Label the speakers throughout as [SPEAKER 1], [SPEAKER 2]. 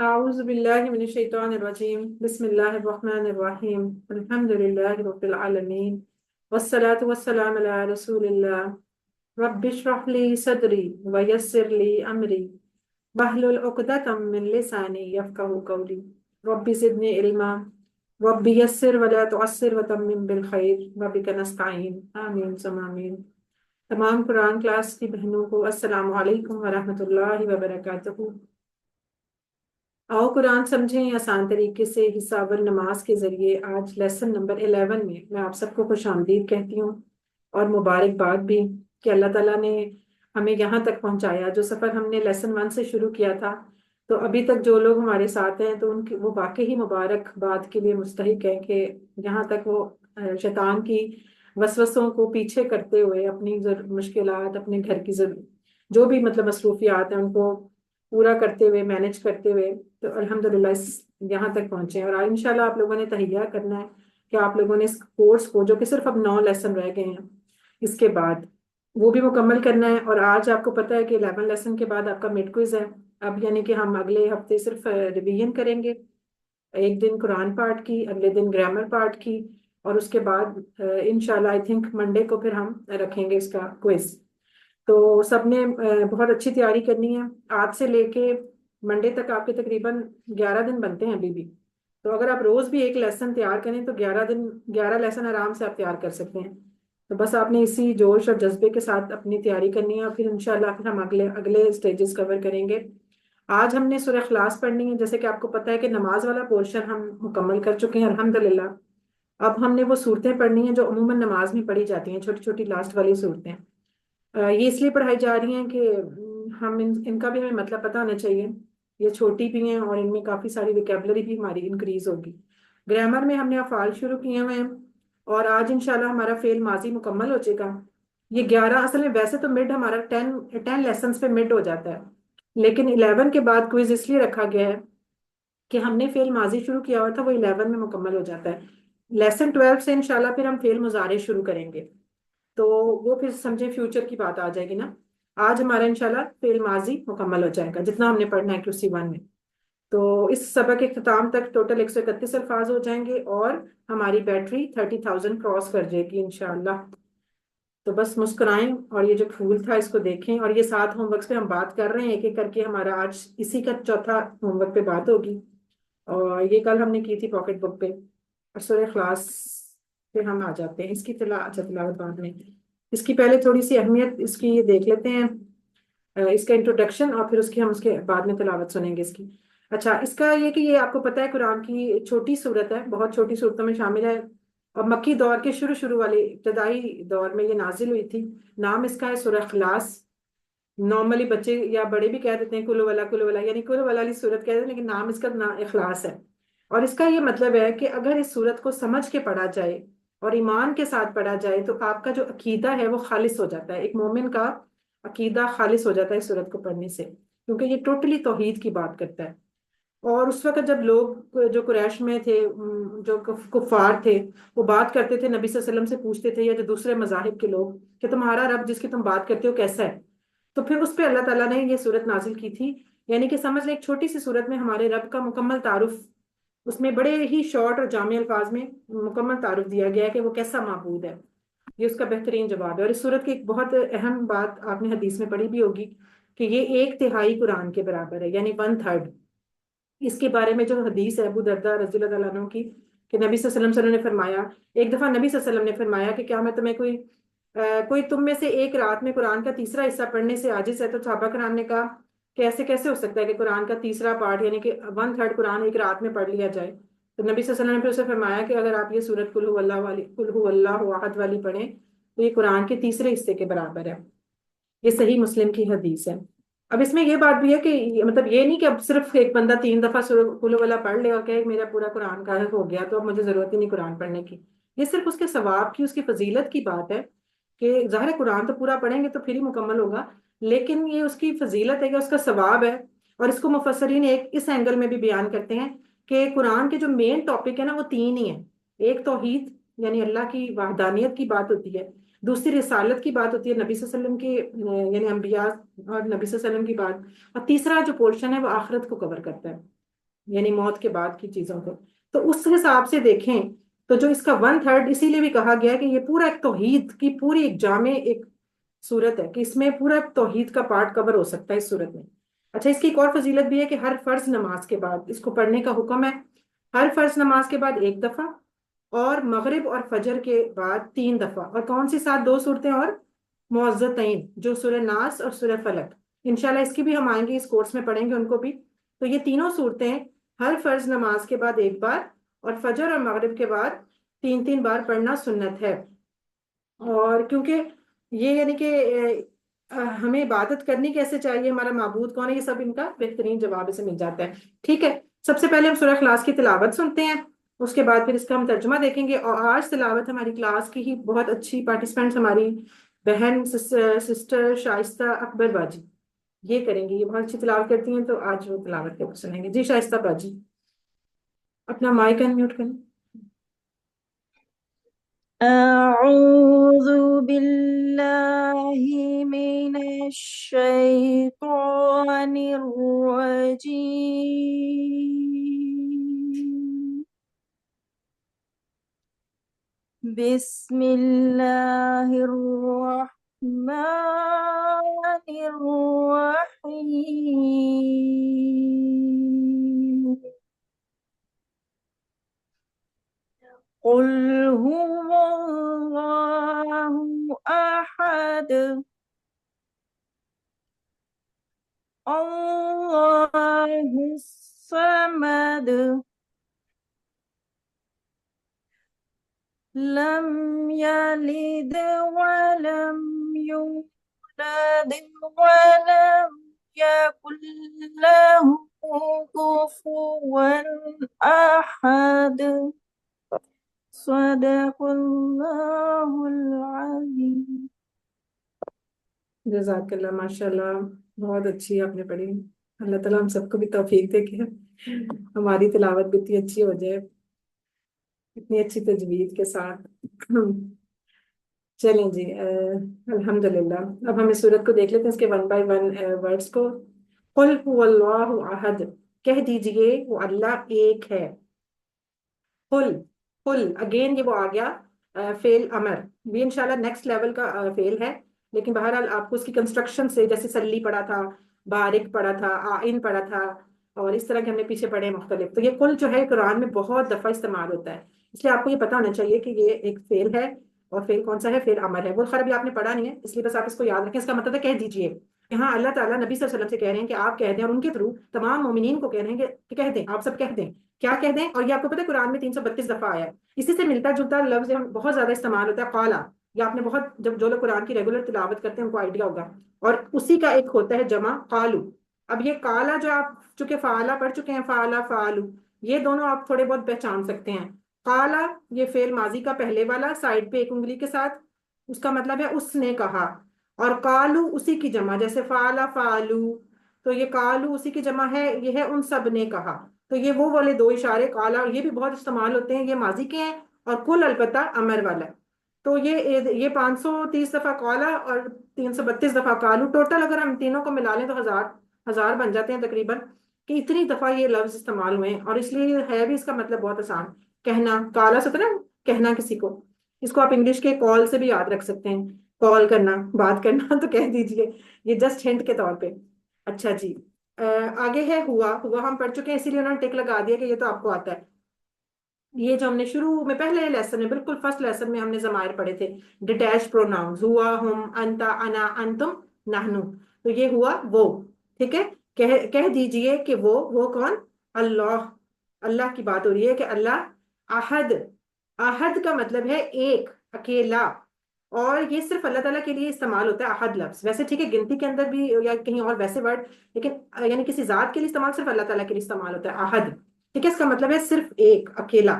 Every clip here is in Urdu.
[SPEAKER 1] أعوذ بالله من الشيطان الرجيم بسم الله الرحمن الرحيم الحمد لله رب العالمين والصلاة والسلام على رسول الله رب اشرح لي صدري ويسر لي أمري واحلل عقدة من لساني يفقهوا قولي رب زدني علما رب يسر ولا تعسر وتمم بالخير وبك نستعين آمين ثم آمين۔ تمام قرآن کلاس کی بہنوں کو السلام علیکم ورحمۃ اللہ وبرکاتہ۔ آؤ قرآن سمجھیں آسان طریقے سے حصہ اول نماز کے ذریعے۔ آج لیسن نمبر 11 میں آپ سب کو خوش آمدید کہتی ہوں اور مبارکباد بھی کہ اللہ تعالیٰ نے ہمیں یہاں تک پہنچایا۔ جو سفر ہم نے لیسن 1 سے شروع کیا تھا تو ابھی تک جو لوگ ہمارے ساتھ ہیں تو ان کی وہ واقعی ہی مبارکباد کے لیے مستحق ہیں کہ یہاں تک وہ شیطان کی وسوسوں کو پیچھے کرتے ہوئے اپنی مشکلات، اپنے گھر کی جو بھی مصروفیات ہیں ان کو پورا کرتے ہوئے، مینج کرتے ہوئے تو الحمدللہ یہاں تک پہنچے ہیں۔ اور انشاءاللہ آپ لوگوں نے تہیہ کرنا ہے کہ آپ لوگوں نے اس کورس کو، جو کہ صرف اب 9 لیسن رہ گئے ہیں، اس کے بعد وہ بھی مکمل کرنا ہے۔ اور آج آپ کو پتہ ہے کہ 11 لیسن کے بعد آپ کا مڈ کوئز ہے۔ اب یعنی کہ ہم اگلے ہفتے صرف ریویژن کریں گے، ایک دن قرآن پارٹ کی، اگلے دن گرامر پارٹ کی، اور اس کے بعد انشاءاللہ آئی تھنک منڈے کو پھر ہم رکھیں گے اس کا کوئز۔ تو سب نے بہت اچھی تیاری کرنی ہے۔ آج سے لے کے منڈے تک آپ کے تقریباً 11 دن بنتے ہیں ابھی بھی، تو اگر آپ روز بھی ایک لیسن تیار کریں تو 11 لیسن آرام سے آپ تیار کر سکتے ہیں۔ تو بس آپ نے اسی جوش اور جذبے کے ساتھ اپنی تیاری کرنی ہے، اور پھر انشاءاللہ پھر ہم اگلے سٹیجز کور کریں گے۔ آج ہم نے سورہ اخلاص پڑھنی ہے۔ جیسے کہ آپ کو پتہ ہے کہ نماز والا پورشن ہم مکمل کر چکے ہیں الحمدللہ۔ اب ہم نے وہ صورتیں پڑھنی ہیں جو عموماً نماز میں پڑھی جاتی ہیں، چھوٹی چھوٹی لاسٹ والی صورتیں۔ یہ اس لیے پڑھائی جا رہی ہیں کہ ہم ان کا بھی ہمیں مطلب پتہ ہونا چاہیے۔ یہ چھوٹی بھی ہیں اور ان میں کافی ساری ویکیبلری بھی ہماری انکریز ہوگی۔ گرامر میں ہم نے افعال شروع کیے ہوئے ہیں، اور آج انشاءاللہ ہمارا فعل ماضی مکمل ہو جائے گا۔ یہ 11 اصل میں ویسے تو مڈ ہمارا 10 لیسنز پہ مڈ ہو جاتا ہے، لیکن 11 کے بعد کوئز اس لیے رکھا گیا ہے کہ ہم نے فعل ماضی شروع کیا ہوا تھا، وہ 11 میں مکمل ہو جاتا ہے۔ لیسن 12 سے انشاءاللہ پھر ہم فعل مضارع شروع کریں گے، تو وہ پھر سمجھے فیوچر کی بات آ جائے گی نا۔ آج ہمارا انشاءاللہ فعل ماضی مکمل ہو جائے گا جتنا ہم نے پڑھنا ہے QC 1 میں۔ تو اس سبق کے اختتام تک ٹوٹل 131 الفاظ ہو جائیں گے اور ہماری بیٹری 30,000 کراس کر جائے گی انشاءاللہ۔ تو بس مسکرائیں اور یہ جو پھول تھا اس کو دیکھیں، اور یہ 7 ہوم ورکس پہ ہم بات کر رہے ہیں ایک ایک کر کے۔ ہمارا آج اسی کا چوتھا ہوم ورک پہ بات ہوگی، اور یہ کل ہم نے کی تھی پاکٹ بک پہ۔ اور سورہ اخلاص پہ ہم آ جاتے ہیں، اس کی تلاوت بعد میں۔ اس کی پہلے تھوڑی سی اہمیت اس کی یہ دیکھ لیتے ہیں، اس کا انٹروڈکشن، اور پھر ہم اس کے بعد میں تلاوت سنیں گے اس کی۔ اچھا، اس کا یہ کہ یہ آپ کو پتہ ہے قرآن کی چھوٹی صورت ہے، بہت چھوٹی صورتوں میں شامل ہے، اور مکی دور کے شروع والے ابتدائی دور میں یہ نازل ہوئی تھی۔ نام اس کا ہے سورہ اخلاص۔ نارملی بچے یا بڑے بھی کہہ دیتے ہیں کلو والا، یعنی کلو والا والی صورت کہہ دیتے ہیں، لیکن نام اس کا اخلاص ہے۔ اور اس کا یہ مطلب ہے کہ اگر اس صورت کو سمجھ کے پڑھا جائے اور ایمان کے ساتھ پڑھا جائے تو آپ کا جو عقیدہ ہے وہ خالص ہو جاتا ہے۔ ایک مومن کا عقیدہ خالص ہو جاتا ہے اس صورت کو پڑھنے سے، کیونکہ یہ ٹوٹلی توحید کی بات کرتا ہے۔ اور اس وقت جب لوگ جو قریش میں تھے، جو کفار تھے، وہ بات کرتے تھے نبی صلی اللہ علیہ وسلم سے پوچھتے تھے، یا جو دوسرے مذاہب کے لوگ، کہ تمہارا رب جس کی تم بات کرتے ہو کیسا ہے؟ تو پھر اس پہ اللہ تعالیٰ نے یہ صورت نازل کی تھی۔ یعنی کہ سمجھ لیں ایک چھوٹی سی صورت میں ہمارے رب کا مکمل تعارف، اس میں بڑے ہی شارٹ اور جامع الفاظ میں مکمل تعارف دیا گیا ہے کہ وہ کیسا معبود ہے۔ یہ اس کا بہترین جواب ہے۔ اور اس صورت کی ایک بہت اہم بات آپ نے حدیث میں پڑھی بھی ہوگی کہ یہ 1/3 قرآن کے برابر ہے، یعنی 1/3۔ اس کے بارے میں جو حدیث ہے ابو درداء رضی اللہ عنہ کی، کہ نبی صلی اللہ علیہ وسلم نے فرمایا، ایک دفعہ نبی صلی اللہ علیہ وسلم نے فرمایا کہ کیا میں تمہیں کوئی تم میں سے ایک رات میں قرآن کا تیسرا حصہ پڑھنے سے عاجز ہے؟ تو صحابہ کرام نے کہا کہ ایسے کیسے ہو سکتا ہے کہ قرآن کا تیسرا پارٹ یعنی کہ 1/3 قرآن ایک رات میں پڑھ لیا جائے؟ تو نبی صلی اللہ علیہ وسلم نے پھر اسے فرمایا کہ اگر آپ یہ سورت قل هو اللہ احد والی پڑھیں تو یہ قرآن کے تیسرے حصے کے برابر ہے۔ یہ صحیح مسلم کی حدیث ہے۔ اب اس میں یہ بات بھی ہے کہ مطلب یہ نہیں کہ اب صرف ایک بندہ 3 دفعہ سورۃ قل هو اللہ پڑھ لے اور کہے میرا پورا قرآن کا ہو گیا تو اب مجھے ضرورت ہی نہیں قرآن پڑھنے کی۔ یہ صرف اس کے ثواب کی، اس کی فضیلت کی بات ہے کہ ظاہر قرآن تو پورا پڑھیں گے تو پھر ہی مکمل ہوگا، لیکن یہ اس کی فضیلت ہے کہ اس کا ثواب ہے۔ اور اس کو مفسرین ایک اس اینگل میں بھی بیان کرتے ہیں کہ قرآن کے جو مین ٹاپک ہے نا وہ 3 ہی ہیں۔ ایک توحید یعنی اللہ کی وحدانیت کی بات ہوتی ہے، دوسری رسالت کی بات ہوتی ہے نبی صلی اللہ علیہ وسلم کی، یعنی انبیاء اور نبی صلی اللہ علیہ وسلم کی بات، اور تیسرا جو پورشن ہے وہ آخرت کو کور کرتا ہے۔ یعنی موت کے بعد کی چیزوں کو. تو اس حساب سے دیکھیں تو جو اس کا 1/3 اسی لیے بھی کہا گیا ہے کہ یہ پورا ایک توحید کی پوری ایک جامع ایک صورت ہے کہ اس میں پورا توحید کا پارٹ کور ہو سکتا ہے اس صورت میں. اچھا، اس کی ایک اور فضیلت بھی ہے کہ ہر فرض نماز کے بعد اس کو پڑھنے کا حکم ہے. ہر فرض نماز کے بعد 1 دفعہ، اور مغرب اور فجر کے بعد 3 دفعہ. اور کون سی ساتھ؟ 2 صورتیں اور معوذتین جو سورہ ناس اور سورہ فلق. انشاءاللہ اس کی بھی ہم آئیں گے، اس کورس میں پڑھیں گے ان کو بھی. تو یہ تینوں صورتیں ہر فرض نماز کے بعد 1 بار، اور فجر اور مغرب کے بعد 3 بار پڑھنا سنت ہے. اور کیونکہ یہ یعنی کہ ہمیں عبادت کرنی کیسے چاہیے، ہمارا معبود کون ہے، یہ سب ان کا بہترین جواب اسے مل جاتا ہے. ٹھیک ہے، سب سے پہلے ہم سورہ اخلاص کی تلاوت سنتے ہیں، اس کے بعد پھر اس کا ہم ترجمہ دیکھیں گے. اور آج تلاوت ہماری کلاس کی ہی بہت اچھی پارٹیسپینٹس ہماری بہن سسٹر شائستہ اکبر باجی یہ کریں گی. یہ بہت اچھی تلاوت کرتی ہیں، تو آج وہ تلاوت کر کے سنیں گے. جی شائستہ باجی، اپنا مائک انمیوٹ کریں.
[SPEAKER 2] أعوذ بالله من الشيطان الرجيم. بسم الله الرحمن الرحيم. قل هو الله أحد الله الصمد لم يلد ولم يولد ولم يكن له كفوا أحد. صدق اللہ العظیم.
[SPEAKER 1] جزاک اللہ، ماشاء اللہ بہت اچھی آپ نے پڑھی. اللہ تعالیٰ ہم سب کو بھی توفیق دے کہ ہماری تلاوت بھی اتنی اچھی ہو جائے، اتنی اچھی تجوید کے ساتھ. چلیں جی، الحمدللہ. اب ہم اس صورت کو دیکھ لیتے ہیں، اس کے 1 by 1 ورڈز کو. قل هو اللہ احد، کہہ دیجئے وہ اللہ ایک ہے. قل، قل اگین یہ وہ آ گیا فعل امر. بھی انشاءاللہ نیکسٹ لیول کا فعل ہے، لیکن بہرحال آپ کو اس کی کنسٹرکشن سے، جیسے سلی پڑھا تھا، بارک پڑھا تھا، آئین پڑھا تھا، اور اس طرح کے ہم نے پیچھے پڑھے مختلف. تو یہ قل جو ہے قرآن میں بہت دفعہ استعمال ہوتا ہے، اس لیے آپ کو یہ پتا ہونا چاہیے کہ یہ ایک فعل ہے. اور فعل کون سا ہے؟ فعل امر ہے. وہ خیر بھی آپ نے پڑھا نہیں ہے، اس لیے بس آپ اس کو یاد رکھیں. اس کا مطلب ہے کہہ دیجئے. یہاں اللہ تعالیٰ نبی صلی اللہ علیہ وسلم سے کہہ رہے ہیں کہ آپ کہہ دیں، اور ان کے تھرو تمام مومنین کو کہہ رہے ہیں کہ کہہ دیں، آپ سب کہہ دیں. کیا کہہ دیں؟ اور یہ آپ کو پتہ ہے قرآن میں 332 دفعہ آیا ہے. اسی سے ملتا جلتا لفظ بہت زیادہ استعمال ہوتا ہے، قالا. یہ آپ نے بہت، جب جو لوگ قرآن کی ریگولر تلاوت کرتے ہیں ان کو آئیڈیا ہوگا. اور اسی کا ایک ہوتا ہے جمع قالو. اب یہ قالا جو آپ چونکہ فعلا پڑھ چکے ہیں، فعلا فعلو، یہ دونوں آپ تھوڑے بہت پہچان سکتے ہیں. قالا یہ فعل ماضی کا پہلے والا سائڈ پہ ایک انگلی کے ساتھ، اس کا مطلب ہے اس نے کہا. اور قالو اسی کی جمع، جیسے فعلا فعلو، تو یہ قالو اسی کی جمع ہے، یہ ہے ان سب نے کہا. تو یہ وہ والے دو اشارے قالا، یہ بھی بہت استعمال ہوتے ہیں، یہ ماضی کے ہیں. اور کل البتہ امر والا ہے. تو یہ 530 دفعہ قالا اور 332 دفعہ قالو، ٹوٹل اگر ہم تینوں کو ملا لیں تو ہزار بن جاتے ہیں تقریباً، کہ اتنی دفعہ یہ لفظ استعمال ہوئے ہیں. اور اس لیے یہ ہے بھی، اس کا مطلب بہت آسان، کہنا. قالا سے تو نا کہنا کسی کو، اس کو آپ انگلش کے کال سے بھی یاد رکھ سکتے ہیں. کال کرنا، بات کرنا، تو کہہ دیجئے، یہ جسٹ ہنٹ کے طور پہ. اچھا جی، آگے ہے ہوا. ہوا ہم پڑھ چکے ہیں، اسی لیے انہوں نے ٹک لگا دیا کہ یہ تو آپ کو آتا ہے. یہ جو ہم نے شروع میں پہلے لیسن میں، بالکل فرسٹ لیسن میں ہم نے ضمائر پڑھے تھے، ڈیٹیچ پروناؤنز، ہوا، ہم، انتا، انا، انتم، نحنو. تو یہ ہوا وہ. ٹھیک ہے، کہہ دیجئے کہ وہ کون؟ اللہ. اللہ کی بات ہو رہی ہے کہ اللہ احد. احد کا مطلب ہے ایک، اکیلا. اور یہ صرف اللہ تعالیٰ کے لیے استعمال ہوتا ہے احد لفظ. ویسے ٹھیک ہے گنتی کے اندر بھی یا کہیں اور ویسے ورڈ، لیکن یعنی کسی ذات کے لیے استعمال صرف اللہ تعالیٰ کے لیے استعمال ہوتا ہے احد. ٹھیک ہے، اس کا مطلب ہے صرف ایک، اکیلا.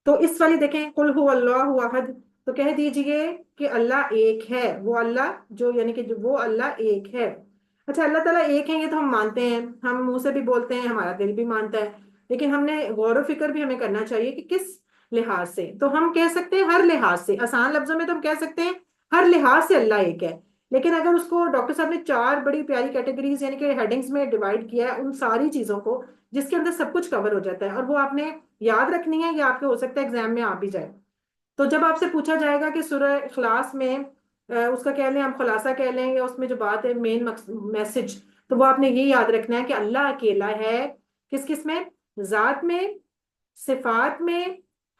[SPEAKER 1] تو اس والی دیکھیں، قل هو اللہ احد، تو کہہ دیجئے کہ اللہ ایک ہے. وہ اللہ جو یعنی کہ وہ اللہ ایک ہے. اچھا، اللہ تعالیٰ ایک ہے یہ تو ہم مانتے ہیں، ہم منہ سے بھی بولتے ہیں، ہمارا دل بھی مانتا ہے. لیکن ہم نے غور و فکر بھی ہمیں کرنا چاہیے کہ کس لحاظ سے. تو ہم کہہ سکتے ہیں ہر لحاظ سے. آسان لفظوں میں تو ہم کہہ سکتے ہیں ہر لحاظ سے اللہ ایک ہے. لیکن اگر اس کو ڈاکٹر صاحب نے 4 بڑی پیاری کیٹیگریز یعنی کہ ہیڈنگز میں ڈیوائڈ کیا ہے ان ساری چیزوں کو، جس کے اندر سب کچھ کور ہو جاتا ہے، اور وہ آپ نے یاد رکھنی ہے یا آپ کے ہو سکتا ہے ایگزام میں آ بھی جائے. تو جب آپ سے پوچھا جائے گا کہ سورہ اخلاص میں اس کا کہہ لیں ہم خلاصہ کہہ لیں، یا اس میں جو بات ہے مین میسج، تو وہ آپ نے یہ یاد رکھنا ہے کہ اللہ اکیلا ہے. کس کس میں؟ ذات میں، صفات میں،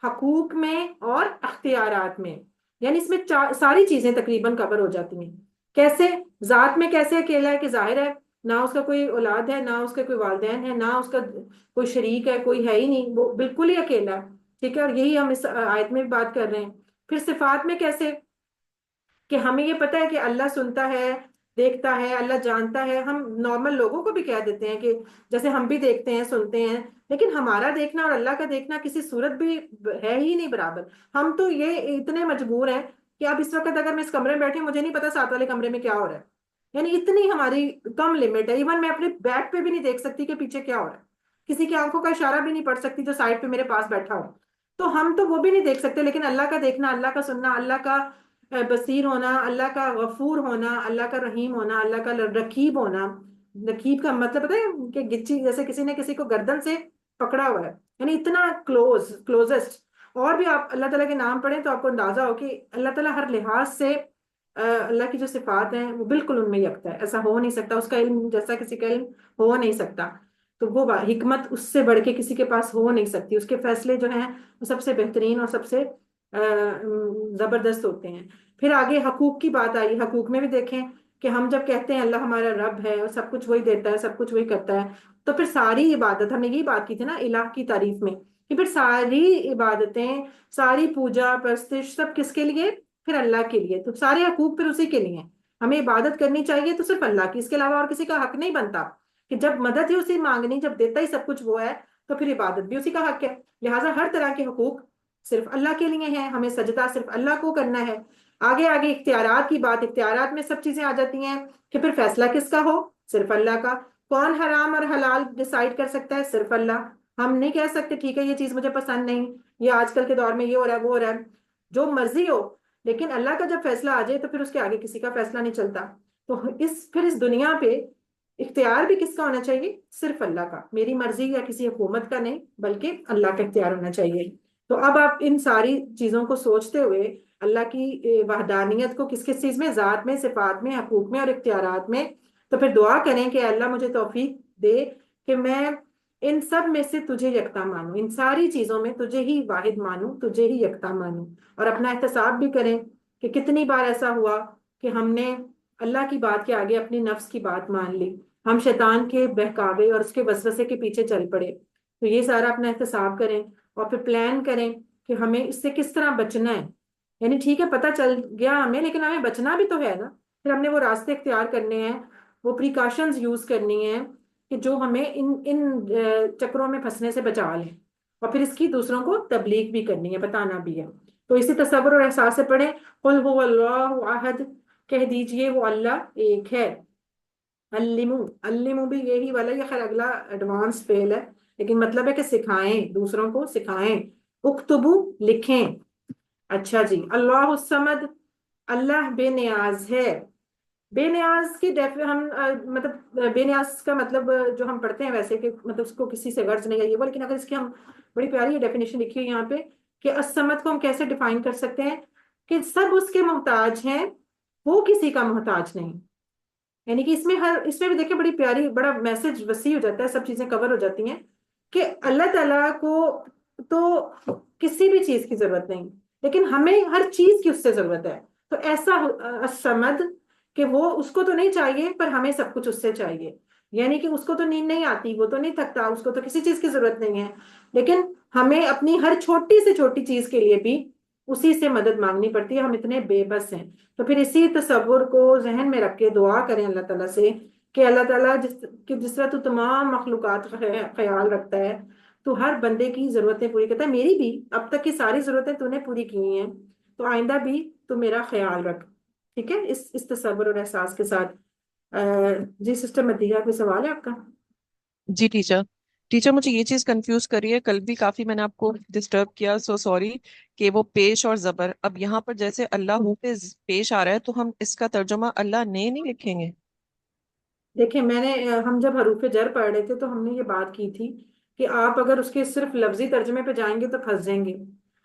[SPEAKER 1] حقوق میں اور اختیارات میں. یعنی اس میں ساری چیزیں تقریباً کور ہو جاتی ہیں. کیسے؟ ذات میں کیسے اکیلا ہے کہ ظاہر ہے نہ اس کا کوئی اولاد ہے، نہ اس کے کوئی والدین ہے، نہ اس کا کوئی شریک ہے، کوئی ہے ہی نہیں، وہ بالکل ہی اکیلا ہے. ٹھیک ہے، اور یہی ہم اس آیت میں بھی بات کر رہے ہیں. پھر صفات میں کیسے؟ کہ ہمیں یہ پتہ ہے کہ اللہ سنتا ہے، دیکھتا ہے، اللہ جانتا ہے. ہم نارمل لوگوں کو بھی کہہ دیتے ہیں کہ جیسے ہم بھی دیکھتے ہیں، سنتے ہیں، لیکن ہمارا دیکھنا اور اللہ کا دیکھنا کسی صورت بھی ہے ہی نہیں برابر. ہم تو یہ اتنے مجبور ہیں کہ اب اس وقت اگر میں اس کمرے میں بیٹھی ہوں، مجھے نہیں پتا ساتھ والے کمرے میں کیا ہو رہا ہے. یعنی اتنی ہماری کم لمٹ ہے. ایون میں اپنے بیک پہ بھی نہیں دیکھ سکتی کہ پیچھے کیا ہو رہا ہے. کسی کی آنکھوں کا اشارہ بھی نہیں پڑھ سکتی جو سائڈ پہ میرے پاس بیٹھا ہو. تو ہم تو وہ بھی نہیں دیکھ سکتے، لیکن اللہ کا دیکھنا، اللہ کا سننا، اللہ کا بصیر ہونا، اللہ کا غفور ہونا، اللہ کا رحیم ہونا، اللہ کا رقیب ہونا. رقیب کا مطلب پتہ ہے کہ گچی جیسے کسی نے کسی کو گردن سے پکڑا ہوا ہے، یعنی اتنا کلوزسٹ. اور بھی آپ اللہ تعالیٰ کے نام پڑھیں تو آپ کو اندازہ ہو کہ اللہ تعالیٰ ہر لحاظ سے اللہ کی جو صفات ہیں وہ بالکل ان میں یکتا ہے. ایسا ہو نہیں سکتا، اس کا علم جیسا کسی کا علم ہو نہیں سکتا. تو وہ حکمت اس سے بڑھ کے کسی کے پاس ہو نہیں سکتی. اس کے فیصلے جو ہیں وہ سب سے بہترین اور سب سے زبردست ہوتے ہیں. پھر آگے حقوق کی بات آئی. حقوق میں بھی دیکھیں کہ ہم جب کہتے ہیں اللہ ہمارا رب ہے اور سب کچھ وہی دیتا ہے، سب کچھ وہی کرتا ہے، تو پھر ساری عبادت، ہم نے یہی بات کی تھی نا الہ کی تعریف میں، کہ پھر ساری عبادتیں، ساری پوجا پرستش سب کس کے لیے؟ پھر اللہ کے لیے. تو سارے حقوق پھر اسی کے لیے ہیں. ہمیں عبادت کرنی چاہیے تو صرف اللہ کی، اس کے علاوہ اور کسی کا حق نہیں بنتا. کہ جب مدد ہی اسی مانگنی، جب دیتا ہی سب کچھ وہ ہے، تو پھر عبادت بھی اسی کا حق ہے. لہٰذا ہر طرح کے حقوق صرف اللہ کے لیے ہیں، ہمیں سجدہ صرف اللہ کو کرنا ہے. آگے آگے اختیارات کی بات. اختیارات میں سب چیزیں آ جاتی ہیں کہ پھر فیصلہ کس کا ہو؟ صرف اللہ کا. کون حرام اور حلال ڈیسائیڈ کر سکتا ہے؟ صرف اللہ. ہم نہیں کہہ سکتے ٹھیک ہے یہ چیز مجھے پسند نہیں، یہ آج کل کے دور میں یہ ہو رہا ہے وہ ہو رہا ہے، جو مرضی ہو. لیکن اللہ کا جب فیصلہ آ جائے تو پھر اس کے آگے کسی کا فیصلہ نہیں چلتا. تو پھر اس دنیا پہ اختیار بھی کس کا ہونا چاہیے؟ صرف اللہ کا. میری مرضی یا کسی حکومت کا نہیں، بلکہ اللہ کا اختیار ہونا چاہیے. تو اب آپ ان ساری چیزوں کو سوچتے ہوئے اللہ کی وحدانیت کو کس کس چیز میں؟ ذات میں، صفات میں، حقوق میں اور اختیارات میں. تو پھر دعا کریں کہ اللہ مجھے توفیق دے کہ میں ان سب میں سے تجھے یکتا مانوں، ان ساری چیزوں میں تجھے ہی واحد مانوں، تجھے ہی یکتا مانوں. اور اپنا احتساب بھی کریں کہ کتنی بار ایسا ہوا کہ ہم نے اللہ کی بات کے آگے اپنی نفس کی بات مان لی، ہم شیطان کے بہکاوے اور اس کے وسوسے کے پیچھے چل پڑے. تو یہ سارا اپنا احتساب کریں اور پھر پلان کریں کہ ہمیں اس سے کس طرح بچنا ہے. یعنی ٹھیک ہے پتہ چل گیا ہمیں، لیکن ہمیں بچنا بھی تو ہے نا. پھر ہم نے وہ راستے اختیار کرنے ہیں، وہ پریکاشنز یوز کرنی ہیں کہ جو ہمیں ان چکروں میں پھنسنے سے بچا لیں. اور پھر اس کی دوسروں کو تبلیغ بھی کرنی ہے، بتانا بھی ہے. تو اسی تصور اور احساس سے پڑھیں قل هو اللہ احد، کہہ دیجئے وہ اللہ ایک ہے. علمو بھی یہی والا، یہ خیر اگلا ایڈوانس فیل ہے، لیکن مطلب ہے کہ سکھائیں، دوسروں کو سکھائیں. اکتبو لکھیں. اچھا جی. اللہ الصمد، اللہ بے نیاز ہے. بے نیاز کی ہم مطلب بے نیاز کا مطلب جو ہم پڑھتے ہیں ویسے کہ مطلب اس کو کسی سے غرض نہیں ہے یہ وہ، لیکن اگر اس کی ہم بڑی پیاری ڈیفینیشن لکھی ہے یہاں پہ کہ الصمد کو ہم کیسے ڈیفائن کر سکتے ہیں کہ سب اس کے محتاج ہیں، وہ کسی کا محتاج نہیں. یعنی کہ اس میں بھی دیکھیں بڑی پیاری، بڑا میسج وسیع ہو جاتا ہے، سب چیزیں کور ہو جاتی ہیں کہ اللہ تعالیٰ کو تو کسی بھی چیز کی ضرورت نہیں، لیکن ہمیں ہر چیز کی اس سے ضرورت ہے. تو ایسا الصمد کہ وہ اس کو تو نہیں چاہیے پر ہمیں سب کچھ اس سے چاہیے. یعنی کہ اس کو تو نیند نہیں آتی، وہ تو نہیں تھکتا، اس کو تو کسی چیز کی ضرورت نہیں ہے، لیکن ہمیں اپنی ہر چھوٹی سے چھوٹی چیز کے لیے بھی اسی سے مدد مانگنی پڑتی ہے. ہم اتنے بے بس ہیں. تو پھر اسی تصور کو ذہن میں رکھ کے دعا کریں اللہ تعالیٰ سے کہ اللہ تعالیٰ جس طرح تو تمام مخلوقات کا خیال رکھتا ہے، تو ہر بندے کی ضرورتیں پوری کرتا ہے. میری بھی اب تک کی ساری ضرورتیں تو نے پوری کی ہیں، تو آئندہ بھی تو میرا خیال رکھ. ٹھیک ہے، اس تصور اور احساس کے ساتھ. جی سسٹر مدیحہ، کوئی سوال ہے آپ کا؟
[SPEAKER 3] جی ٹیچر، ٹیچر مجھے یہ چیز کنفیوز کری ہے، کل بھی کافی میں نے آپ کو ڈسٹرب کیا، سو سوری، کہ وہ پیش اور زبر، اب یہاں پر جیسے اللہ ہو پہ پیش آ رہا ہے تو ہم اس کا ترجمہ اللہ نے نہیں لکھیں گے؟
[SPEAKER 1] دیکھیں میں نے ہم جب حروف جر پڑھ رہے تھے تو ہم نے یہ بات کی تھی کہ آپ اگر اس کے صرف لفظی ترجمے پہ جائیں گے تو پھنس جائیں گے.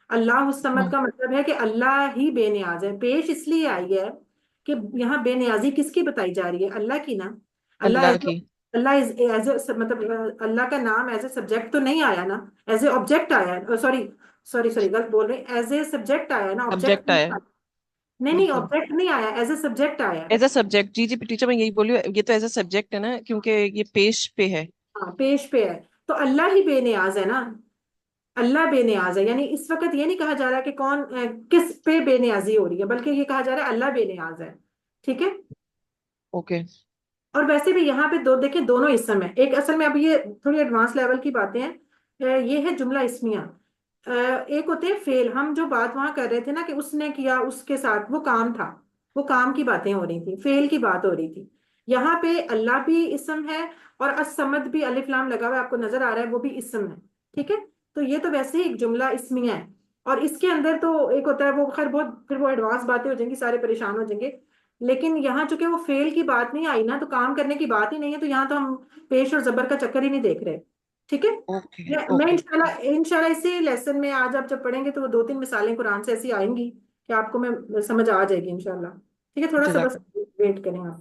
[SPEAKER 1] اللہ الصمد
[SPEAKER 3] ہوں،
[SPEAKER 1] کا مطلب ہے کہ اللہ ہی بے نیاز ہے. پیش اس لیے آئی ہے کہ یہاں بے نیازی کس کی بتائی جا رہی ہے؟ اللہ کی نا. اللہ
[SPEAKER 3] اللہ
[SPEAKER 1] ایز
[SPEAKER 3] کی.
[SPEAKER 1] اللہ ایز اے مطلب اللہ کا نام ایز اے سبجیکٹ تو نہیں آیا نا، ایز اے آبجیکٹ آیا ہے. سوری سوری سوری غلط بول رہے ہیں، ایز اے سبجیکٹ آیا ہے نا، آبجیکٹ
[SPEAKER 3] سبجیکٹ
[SPEAKER 1] نہیں
[SPEAKER 3] آیا ہے.
[SPEAKER 1] آیا. نہیں نہیں
[SPEAKER 3] بالکل
[SPEAKER 1] آبجیکٹ نہیں آیا، ایز اے سبجیکٹ آیا ہے.
[SPEAKER 3] As A subject. جی جی ٹیچر میں یہی بولی ہوں، یہ تو ایز اے سبجیکٹ ہے نا، کیونکہ یہ پیش پہ ہے.
[SPEAKER 1] ہاں پیش پہ ہے. تو اللہ ہی بے نیاز ہے نا، اللہ بے نیاز ہے. یعنی اس وقت یہ نہیں کہا جا رہا کہ کون کس پہ بے نیازی ہو رہی ہے، بلکہ یہ کہا جا رہا ہے اللہ بے نیاز ہے. ٹھیک ہے.
[SPEAKER 3] اوکے.
[SPEAKER 1] اور ویسے بھی یہاں پہ دو دیکھیں، دونوں اسم ہے. ایک اصل میں اب یہ تھوڑی ایڈوانس لیول کی باتیں ہیں. یہ ہے جملہ اسمیہ. ایک ہوتے ہیں فعل. ہم جو بات وہاں کر رہے تھے نا کہ اس نے کیا، اس کے ساتھ وہ کام تھا، وہ کام کی باتیں ہو رہی تھی، فعل کی بات ہو رہی تھی. یہاں پہ اللہ بھی اسم ہے اور الصمد بھی الف لام لگا ہوا ہے، آپ کو نظر آ رہا ہے، وہ بھی اسم ہے. ٹھیک ہے. تو یہ تو ویسے ہی ایک جملہ اسمیہ ہے. اور اس کے اندر تو ایک ہوتا ہے وہ، خیر بہت پھر وہ ایڈوانس باتیں ہو جائیں گی، سارے پریشان ہو جائیں گے. لیکن یہاں چونکہ وہ فعل کی بات نہیں آئی نا، تو کام کرنے کی بات ہی نہیں ہے، تو یہاں تو ہم پیش اور زبر کا چکر ہی نہیں دیکھ رہے. ٹھیک ہے.
[SPEAKER 3] اوکے
[SPEAKER 1] میں
[SPEAKER 3] اوکے.
[SPEAKER 1] انشاءاللہ اسی لیسن میں آج آپ جب پڑھیں گے تو وہ دو تین مثالیں قرآن سے ایسی آئیں گی کہ آپ کو میں سمجھ آ جائے گی انشاءاللہ. ٹھیک ہے. تھوڑا سا
[SPEAKER 3] جزاک
[SPEAKER 1] بس ویٹ کریں آپ.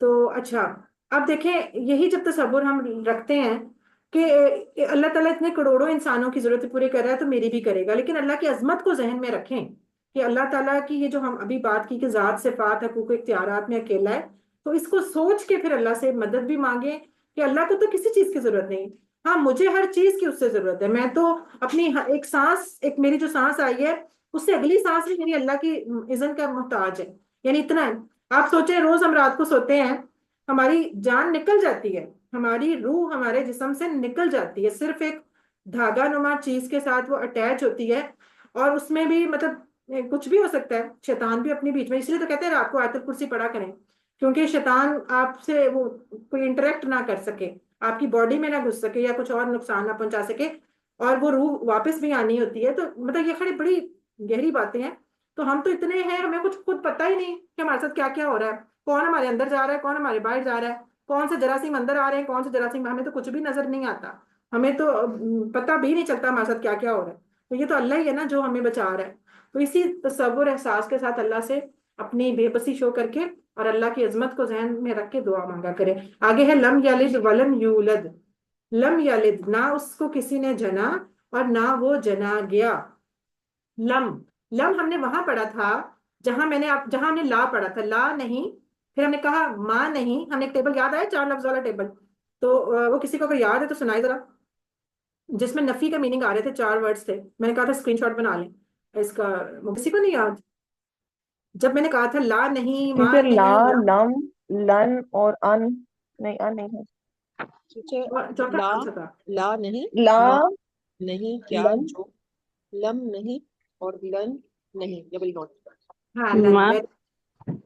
[SPEAKER 1] تو اچھا، اب دیکھیں یہی جب تصور ہم رکھتے ہیں کہ اللہ تعالیٰ اتنے کروڑوں انسانوں کی ضرورت پوری کر رہا ہے تو میری بھی کرے گا، لیکن اللہ کی عظمت کو ذہن میں رکھیں کہ اللہ تعالیٰ کی یہ جو ہم ابھی بات کی کہ ذات صفات حقوق و اختیارات میں اکیلا ہے، تو اس کو سوچ کے پھر اللہ سے مدد بھی مانگیں کہ اللہ کو تو کسی چیز کی ضرورت نہیں. ہاں مجھے ہر چیز کی اس سے ضرورت ہے. میں تو اپنی ایک سانس، ایک میری جو سانس آئی ہے اس سے اگلی سانس بھی میری اللہ کی اذن کا محتاج ہے. یعنی اتنا ہے. آپ سوچیں روز ہم رات کو سوتے ہیں، ہماری جان نکل جاتی ہے، ہماری روح ہمارے جسم سے نکل جاتی ہے، صرف ایک دھاگا نما چیز کے ساتھ وہ اٹیچ ہوتی ہے. اور اس میں بھی مطلب کچھ بھی ہو سکتا ہے، شیطان بھی اپنی بیچ میں. اس لیے تو کہتے ہیں رات کو آیت الکرسی پڑھا کریں، کیونکہ شیطان آپ سے وہ کوئی انٹریکٹ نہ کر سکے، آپ کی باڈی میں نہ گھس سکے یا کچھ اور نقصان نہ پہنچا سکے، اور وہ روح واپس بھی آنی ہوتی ہے. تو مطلب یہ خیلی بڑی گہری باتیں ہیں. تو ہم تو اتنے ہیں، ہمیں کچھ خود پتہ ہی نہیں کہ ہمارے ساتھ کیا کیا ہو رہا ہے، کون ہمارے اندر جا رہا ہے، کون ہمارے باہر جا رہا ہے، کون سے جراثیم اندر آ رہے ہیں، کون سے جراثیم. ہمیں تو کچھ بھی نظر نہیں آتا، ہمیں تو پتہ بھی نہیں چلتا ہمارے ساتھ کیا کیا ہو رہا ہے. تو یہ تو اللہ ہی ہے نا جو ہمیں بچا رہا ہے. تو اسی تصور احساس کے ساتھ اللہ سے اپنی بے بسی شو کر کے اور اللہ کی عظمت کو ذہن میں رکھ کے دعا مانگا کرے. آگے ہے لم یلد ولم یولد. لم یلد، نہ اس کو کسی نے جنا اور نہ وہ جنا گیا. لم، لم ہم نے وہاں پڑھا تھا جہاں ہم نے لا پڑھا تھا، لا نہیں. پھر ہم نے کہا ماں نہیں. ہم نے ایک ٹیبل یاد آیا 4 لفظ والا ٹیبل، تو وہ کسی کو اگر یاد ہے تو سنائے ذرا، جس میں نفی کا میننگ آ رہے تھے، 4 ورڈز تھے. میں نے کہا تھا اسکرین شاٹ بنا لیں اس کا. کسی کو نہیں یاد؟ جب میں نے کہا تھا لا نہیں، ماں
[SPEAKER 2] ٹیچر لا،
[SPEAKER 1] نہیں، لم،
[SPEAKER 2] لم، لن اور ان. نہیں ان نہیں ہے.
[SPEAKER 3] ٹیچر
[SPEAKER 1] اور چوتھا
[SPEAKER 3] لا،
[SPEAKER 1] کون سا تھا؟
[SPEAKER 3] لا نہیں،
[SPEAKER 2] لا،
[SPEAKER 3] ما نہیں، کیا
[SPEAKER 2] لن،
[SPEAKER 3] جو، لم نہیں، اور لن نہیں، ڈبل نوٹ.
[SPEAKER 1] ہاں لن.
[SPEAKER 2] ما.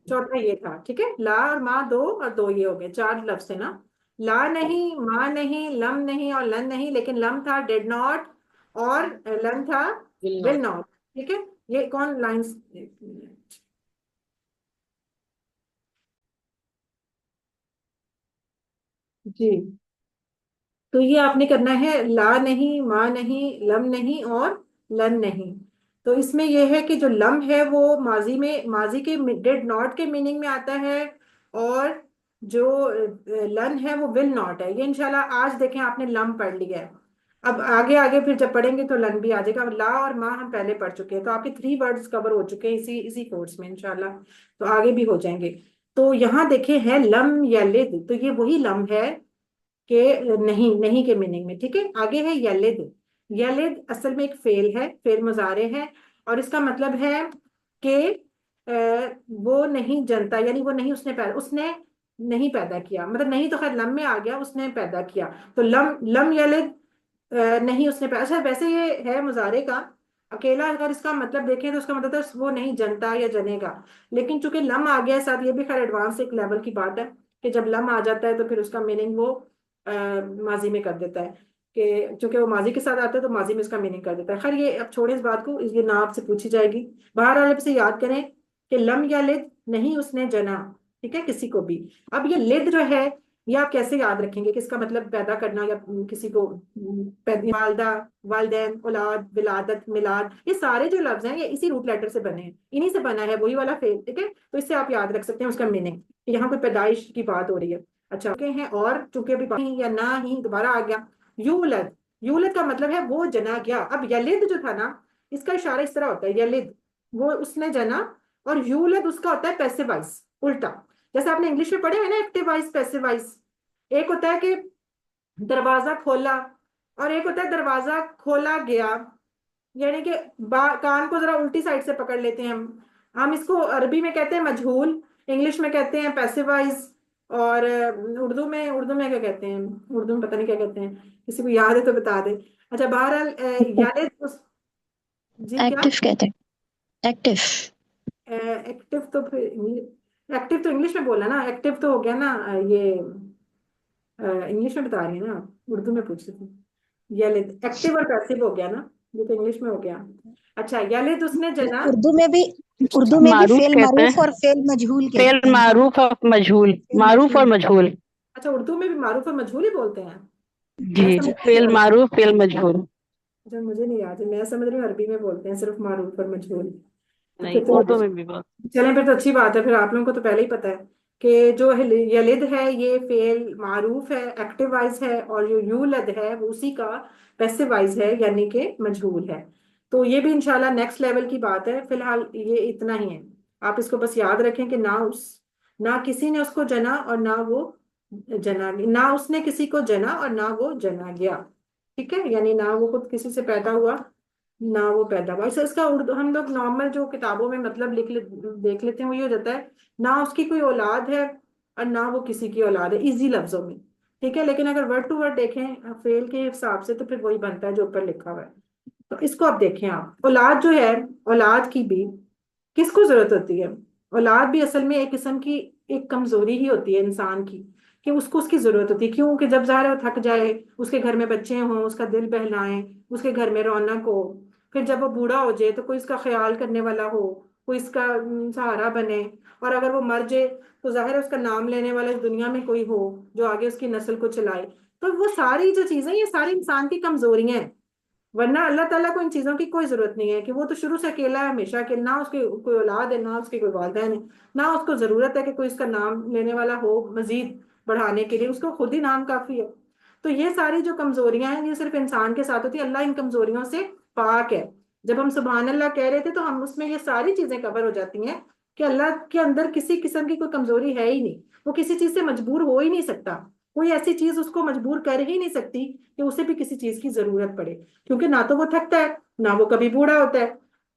[SPEAKER 1] چوتھا یہ تھا. ٹھیک ہے. لا اور ماں 2 اور 2 یہ ہو گئے، 4 لفظ ہے نا. لا نہیں، ماں نہیں، لم نہیں اور لن نہیں. لیکن لم تھا ڈیڈ ناٹ اور لن تھا
[SPEAKER 3] ول
[SPEAKER 1] ول
[SPEAKER 3] ناٹ.
[SPEAKER 1] ناٹ. ٹھیک ہے. یہ کون لائنس؟ جی. تو یہ آپ نے کرنا ہے لا نہیں، ماں نہیں، لم نہیں اور لن نہیں. تو اس میں یہ ہے کہ جو لم ہے وہ ماضی میں، ماضی کے ڈیڈ ناٹ کے میننگ میں آتا ہے، اور جو لن ہے وہ ول ناٹ ہے. یہ انشاءاللہ آج دیکھیں آپ نے لم پڑھ لیا ہے. اب آگے آگے پھر جب پڑھیں گے تو لن بھی آ جائے گا. اب لا اور ماں ہم پہلے پڑھ چکے ہیں، تو آپ کے 3 ورڈز کور ہو چکے ہیں اسی کورس میں انشاءاللہ. تو آگے بھی ہو جائیں گے. تو یہاں دیکھیں ہے لم یلد، تو یہ وہی لم ہے کہ نہیں، نہیں کے میننگ میں. ٹھیک ہے. آگے ہے یلد. یلد اصل میں ایک فعل ہے، فعل مضارع ہے، اور اس کا مطلب ہے کہ وہ نہیں جنتا، یعنی وہ نہیں، اس نے نہیں پیدا کیا. مطلب نہیں تو خیر لم میں آ گیا، اس نے پیدا کیا. تو لم یلد، نہیں اس نے پیدا. اچھا ویسے یہ ہے مضارع کا اکیلا، اگر اس کا مطلب دیکھیں تو اس کا مطلب ہے وہ نہیں جنتا یا جنے گا. لیکن چونکہ لم آ گیا ساتھ، یہ بھی خیر ایڈوانس ایک لیول کی بات ہے کہ جب لم آ جاتا ہے تو پھر اس کا میننگ وہ ماضی میں کر دیتا ہے کہ چونکہ وہ ماضی کے ساتھ آتا ہے تو ماضی میں اس کا میننگ کر دیتا ہے. خیر یہ اب چھوڑیں اس بات کو, یہ نا آپ سے پوچھی جائے گی. بہرحال آپ سے یاد کریں کہ لم یلد نہیں اس نے جنا, ٹھیک ہے, کسی کو بھی. اب یہ لد جو ہے یہ آپ کیسے یاد رکھیں گے کہ اس کا مطلب پیدا کرنا یا کسی کو والدہ, والدین, اولاد, ولادت, میلاد, یہ سارے جو لفظ ہیں یہ اسی روٹ لیٹر سے بنے ہیں, انہی سے بنا ہے وہی والا فعل, ٹھیک ہے. تو اس سے آپ یاد رکھ سکتے ہیں اس کا میننگ, یہاں کوئی پیدائش کی بات ہو رہی ہے. اچھا ہیں اور چونکہ ابھی یا نہ ہی دوبارہ آ گیا یولد. یولد کا مطلب ہے وہ جنا گیا. اب یلد جو تھا نا اس کا اشارہ اس طرح ہوتا ہے, یلد وہ اس نے جنا, اور یولد اس کا ہوتا ہے پیسو وائس, الٹا. جیسے آپ نے انگلش میں پڑھے ہیں نا ایکٹیو وائس پیسو وائس. ایک ہوتا ہے کہ دروازہ کھولا اور ایک ہوتا ہے دروازہ کھولا گیا, یعنی کہ کان کو ذرا الٹی سائڈ سے پکڑ لیتے ہیں ہم اس کو عربی میں کہتے ہیں مجہول, انگلش میں کہتے ہیں پیسو وائز, اور اردو میں کیا کہتے ہیں, اردو میں پتہ نہیں کیا کہتے ہیں, کسی کو یاد ہے تو بتا دے. اچھا بہرحال یاد جی کیا
[SPEAKER 4] ایکٹیو کہتے ہیں ایکٹیو.
[SPEAKER 1] ایکٹیو تو ایکٹیو تو انگلش میں بولا نا, ایکٹیو تو ہو گیا نا, یہ انگلش میں بتا رہی ہیں نا, اردو میں پوچھ رہی تھی. یلد ایکٹیو اور پیسو ہو گیا نا, یہ تو انگلش میں ہو گیا. اچھا یلد اس نے جنا.
[SPEAKER 4] اردو میں بھی
[SPEAKER 5] معروف
[SPEAKER 4] فعل
[SPEAKER 5] کہتے
[SPEAKER 4] معروف
[SPEAKER 5] ہیں,
[SPEAKER 4] اور فعل مجہول
[SPEAKER 5] فعل
[SPEAKER 4] کہتے ہیں.
[SPEAKER 5] معروف اور مجہول,
[SPEAKER 4] فعل
[SPEAKER 5] معروف اور مجہول.
[SPEAKER 1] اچھا اردو میں بھی معروف اور مجہول ہی بولتے ہیں. میں
[SPEAKER 5] جی,
[SPEAKER 1] سمجھ
[SPEAKER 5] فعل معروف فعل مجہول.
[SPEAKER 1] اچھا مجھے نہیں یاد ہے, میں سمجھ رہی ہوں عربی میں بولتے ہیں صرف معروف اور مجہول. تو
[SPEAKER 3] نہیں,
[SPEAKER 1] پھر تو
[SPEAKER 3] اردو میں بھی بات.
[SPEAKER 1] چلیں پھر تو اچھی بات ہے, پھر آپ لوگوں کو تو پہلے ہی پتا ہے کہ جو یلد ہے یہ فعل معروف ہے, ایکٹیو وائز ہے, اور جو یولد ہے وہ اسی کا پیسو وائز ہے یعنی کہ مجہول ہے. تو یہ بھی انشاءاللہ نیکسٹ لیول کی بات ہے. فی الحال یہ اتنا ہی ہے, آپ اس کو بس یاد رکھیں کہ نہ کسی نے اس کو جنا اور نہ وہ جنا, نہ اس نے کسی کو جنا اور نہ وہ جنا گیا, ٹھیک ہے. یعنی نہ وہ خود کسی سے پیدا ہوا نہ وہ پیدا ہوا. اس کا اردو ہم لوگ نارمل جو کتابوں میں مطلب دیکھ لیتے ہیں وہ یہ ہو جاتا ہے نہ اس کی کوئی اولاد ہے اور نہ وہ کسی کی اولاد ہے, ایزی لفظوں میں, ٹھیک ہے. لیکن اگر ورڈ ٹو ورڈ دیکھیں فعل کے حساب سے تو پھر وہی بنتا ہے جو اوپر لکھا ہوا ہے. تو اس کو آپ دیکھیں, آپ اولاد جو ہے, اولاد کی بھی کس کو ضرورت ہوتی ہے؟ اولاد بھی اصل میں ایک قسم کی ایک کمزوری ہی ہوتی ہے انسان کی, کہ اس کو اس کی ضرورت ہوتی ہے. کیوں کہ جب ظاہر ہے وہ تھک جائے, اس کے گھر میں بچے ہوں, اس کا دل بہلائیں, اس کے گھر میں رونق ہو, پھر جب وہ بوڑھا ہو جائے تو کوئی اس کا خیال کرنے والا ہو, کوئی اس کا سہارا بنے, اور اگر وہ مر جائے تو ظاہر ہے اس کا نام لینے والا اس دنیا میں کوئی ہو جو آگے اس کی نسل کو چلائے. تو وہ ساری جو چیزیں یہ ساری انسان کی کمزوریاں ہیں, ورنہ اللہ تعالیٰ کو ان چیزوں کی کوئی ضرورت نہیں ہے, کہ وہ تو شروع سے اکیلا ہے ہمیشہ, کہ نہ اس کی کوئی اولاد ہے, نہ اس کی کوئی والدین ہے, نہ اس کو ضرورت ہے کہ کوئی اس کا نام لینے والا ہو مزید بڑھانے کے لیے, اس کو خود ہی نام کافی ہے. تو یہ ساری جو کمزوریاں ہیں یہ صرف انسان کے ساتھ ہوتی ہے, اللہ ان کمزوریوں سے پاک ہے. جب ہم سبحان اللہ کہہ رہے تھے تو ہم اس میں یہ ساری چیزیں کور ہو جاتی ہیں کہ اللہ کے اندر کسی قسم کی کوئی کمزوری ہے ہی نہیں, وہ کسی چیز سے مجبور ہو ہی نہیں سکتا, کوئی ایسی چیز اس کو مجبور کر ہی نہیں سکتی کہ اسے بھی کسی چیز کی ضرورت پڑے, کیونکہ نہ تو وہ تھکتا ہے نہ وہ کبھی بوڑھا ہوتا ہے.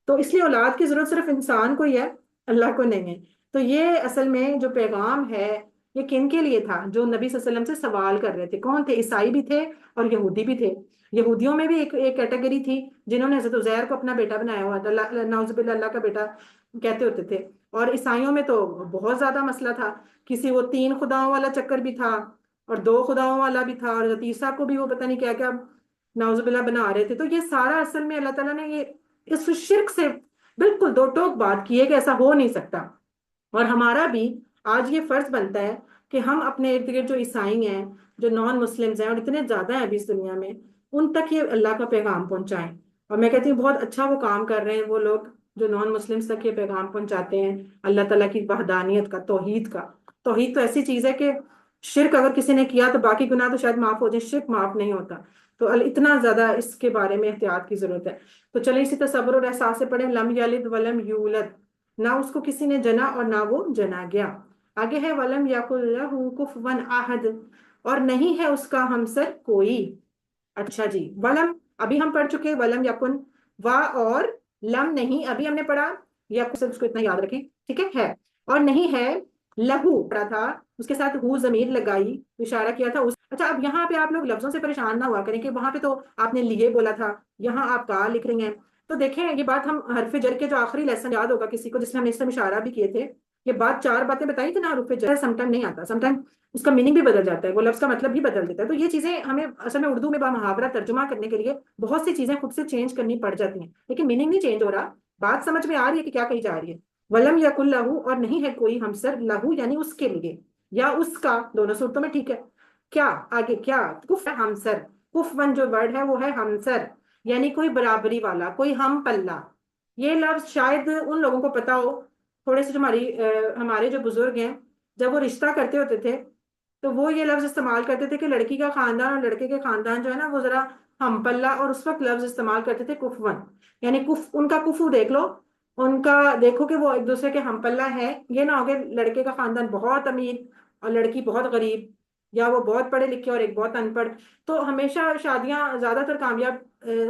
[SPEAKER 1] تو اس لیے اولاد کی ضرورت صرف انسان کو ہی ہے, اللہ کو نہیں ہے. تو یہ اصل میں جو پیغام ہے یہ کن کے لیے تھا؟ جو نبی صلی اللہ علیہ وسلم سے سوال کر رہے تھے. کون تھے؟ عیسائی بھی تھے اور یہودی بھی تھے. یہودیوں میں بھی ایک کیٹیگری تھی جنہوں نے حضرت عزیر کو اپنا بیٹا بنایا ہوا تھا, نعوذ باللہ اللہ کا بیٹا کہتے ہوتے تھے. اور عیسائیوں میں تو بہت زیادہ مسئلہ تھا, کسی وہ 3 خداؤں والا چکر بھی تھا اور 2 خداؤں والا بھی تھا, اور حضرت عیسیٰ کو بھی وہ پتہ نہیں کیا کیا نعوذ باللہ بنا رہے تھے. تو یہ سارا اصل میں اللہ تعالیٰ نے یہ اس شرک سے بالکل دو ٹوک بات کی ہے کہ ایسا ہو نہیں سکتا. اور ہمارا بھی آج یہ فرض بنتا ہے کہ ہم اپنے ارد گرد جو عیسائی ہیں, جو نان مسلمز ہیں, اور اتنے زیادہ ہیں ابھی اس دنیا میں, ان تک یہ اللہ کا پیغام پہنچائیں. اور میں کہتی ہوں بہت اچھا وہ کام کر رہے ہیں وہ لوگ جو نان مسلمز تک یہ پیغام پہنچاتے ہیں اللہ تعالیٰ کی وحدانیت کا, توحید کا. توحید تو ایسی چیز ہے کہ شرک اگر کسی نے کیا تو باقی گناہ تو شاید معاف ہو جائے, شرک معاف نہیں ہوتا. تو اتنا زیادہ اس کے بارے میں احتیاط کی ضرورت ہے. تو چلیں اسی تصور اور احساس سے پڑھیں, لم یلد ولم یولد, نہ اس کو کسی نے جنا اور نہ وہ جنا گیا. آگے ہے ولم یکن لہ کفوا احد, اور نہیں ہے اس کا ہمسر کوئی. اچھا جی, ولم ابھی ہم پڑھ چکے, ولم یکن, وا اور لم نہیں ابھی ہم نے پڑھا, یا صرف اس کو اتنا یاد رکھیں, ٹھیک ہے. اور نہیں ہے لہو پڑھا تھا, اس کے ساتھ ہو ضمیر لگائی, اشارہ کیا تھا اس. اچھا اب یہاں پہ آپ لوگ لفظوں سے پریشان نہ ہوا کریں کہ وہاں پہ تو آپ نے لیے بولا تھا, یہاں آپ کا لکھ رہی ہیں. تو دیکھیں یہ بات ہم حرف جر کے جو آخری لیسن یاد ہوگا کسی کو جس میں ہم اس میں اشارہ بھی کیے تھے, یہ بات 4 باتیں بتائی تھی نا حروف جر، سم ٹائم نہیں آتا، سم ٹائم اس کا میننگ بھی بدل جاتا ہے، وہ لفظ کا مطلب بھی بدل دیتا ہے. تو یہ چیزیں ہمیں اصل میں اردو میں محاورہ ترجمہ کرنے کے لیے بہت سی چیزیں خود سے چینج کرنی پڑ جاتی ہیں، لیکن میننگ نہیں چینج ہو رہا، بات سمجھ میں آ رہی ہے کہ کیا کہی جا رہی ہے. ولم یکن لہو، اور نہیں ہے کوئی ہمسر، لہو یعنی اس کے لیے، یا اس کا، دونوں صورتوں میں ٹھیک ہے. کیا آگے کیا کف ہمسر، کف ون جو ورڈ ہے وہ ہے ہمسر، یعنی کوئی برابری والا، کوئی ہم پلہ. یہ لفظ شاید ان لوگوں کو پتا ہو تھوڑے سے، جو ہمارے جو بزرگ ہیں جب وہ رشتہ کرتے ہوتے تھے تو وہ یہ لفظ استعمال کرتے تھے کہ لڑکی کا خاندان اور لڑکے کے خاندان جو ہے نا وہ ذرا ہم پلہ، اور اس وقت لفظ استعمال کرتے تھے کفون، یعنی ان کا کفو دیکھ لو، ان کا دیکھو کہ وہ ایک دوسرے کے ہم پلہ ہے. یہ نہ ہو کہ لڑکے کا خاندان بہت امیر اور لڑکی بہت غریب، یا وہ بہت پڑھے لکھے اور ایک بہت ان پڑھ. تو ہمیشہ شادیاں زیادہ تر کامیاب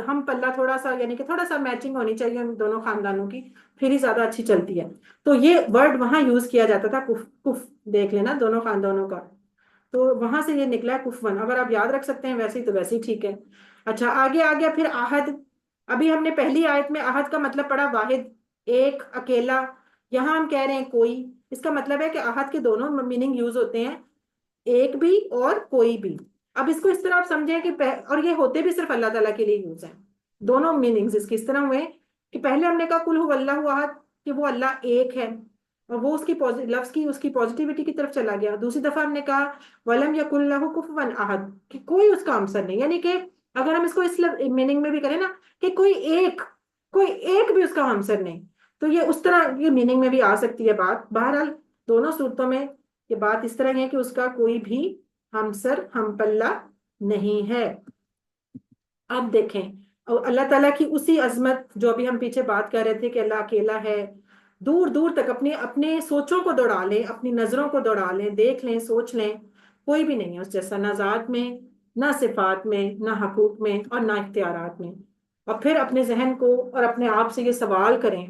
[SPEAKER 1] ہم پلہ تھوڑا سا، یعنی کہ تھوڑا سا میچنگ ہونی چاہیے ان دونوں خاندانوں کی، پھر ہی زیادہ اچھی چلتی ہے. تو یہ ورڈ وہاں یوز کیا جاتا تھا کف کف، دیکھ لینا دونوں خاندانوں کا، تو وہاں سے یہ نکلا ہے کفون. اگر آپ یاد رکھ سکتے ہیں ویسے ہی تو ویسے ہی ٹھیک ہے. اچھا آگے آ گیا پھر عہد. ابھی ہم نے پہلی آیت میں عہد کا مطلب پڑھا واحد، ایک، اکیلا. یہاں ہم کہہ رہے ہیں کوئی. اس کا مطلب ہے کہ عہد کے دونوں میننگ یوز ہوتے ہیں، ایک بھی اور کوئی بھی. اب اس کو اس طرح آپ سمجھیں کہ اور یہ ہوتے بھی صرف اللہ تعالیٰ کے لیے یوز ہیں. دونوں میننگز اس کی اس طرح ہوئے کہ پہلے ہم نے کہا کل هو اللہ احد، کہ وہ اللہ ایک ہے، اور وہ اس کی لفظ کی اس کی پازیٹیوٹی کی طرف چلا گیا. دوسری دفعہ ہم نے کہا ولم یکن لہ کفوا احد، کہ کوئی اس کا ہمسر نہیں. یعنی کہ اگر ہم اس کو اس میننگ میں بھی کریں نا کہ کوئی ایک بھی اس کا ہمسر نہیں، تو یہ اس طرح یہ میننگ میں بھی آ سکتی ہے بات. بہرحال دونوں صورتوں میں یہ بات اس طرح ہے کہ اس کا کوئی بھی ہمسر ہم پلہ نہیں ہے. اب دیکھیں اللہ تعالیٰ کی اسی عظمت جو ابھی ہم پیچھے بات کر رہے تھے کہ اللہ اکیلا ہے، دور دور تک اپنے سوچوں کو دوڑا لیں، اپنی نظروں کو دوڑا لیں، دیکھ لیں، سوچ لیں، کوئی بھی نہیں ہے اس جیسا، نہ ذات میں، نہ صفات میں، نہ حقوق میں، اور نہ اختیارات میں. اور پھر اپنے ذہن کو اور اپنے آپ سے یہ سوال کریں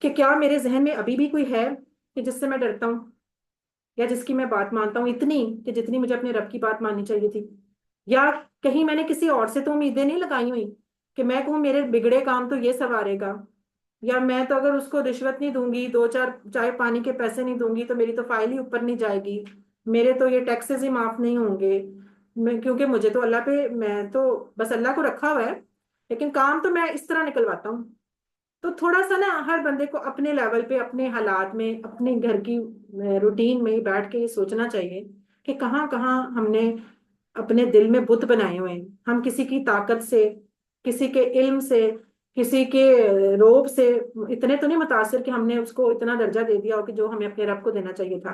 [SPEAKER 1] کہ کیا میرے ذہن میں ابھی بھی کوئی ہے کہ جس سے میں ڈرتا ہوں، یا جس کی میں بات مانتا ہوں اتنی کہ جتنی مجھے اپنے رب کی بات ماننی چاہیے تھی؟ یا کہیں میں نے کسی اور سے تو امیدیں نہیں لگائی ہوئی کہ میں کہوں میرے بگڑے کام تو یہ سنوارے گا، یا میں تو اگر اس کو رشوت نہیں دوں گی، 2 4 چائے پانی کے پیسے نہیں دوں گی تو میری تو فائل ہی اوپر نہیں جائے گی، میرے تو یہ ٹیکسز ہی معاف نہیں ہوں گے، کیونکہ مجھے تو اللہ پہ، میں تو بس اللہ کو رکھا ہوا ہے، لیکن کام تو میں اس طرح نکلواتا ہوں. تو تھوڑا سا نا ہر بندے کو اپنے لیول پہ، اپنے حالات میں، اپنے گھر کی روٹین میں بیٹھ کے یہ سوچنا چاہیے کہ کہاں کہاں ہم نے اپنے دل میں بت بنائے ہوئے ہیں. ہم کسی کی طاقت سے، کسی کے علم سے، کسی کے روب سے اتنے تو نہیں متاثر کہ ہم نے اس کو اتنا درجہ دے دیا ہو کہ جو ہمیں اپنے رب کو دینا چاہیے تھا.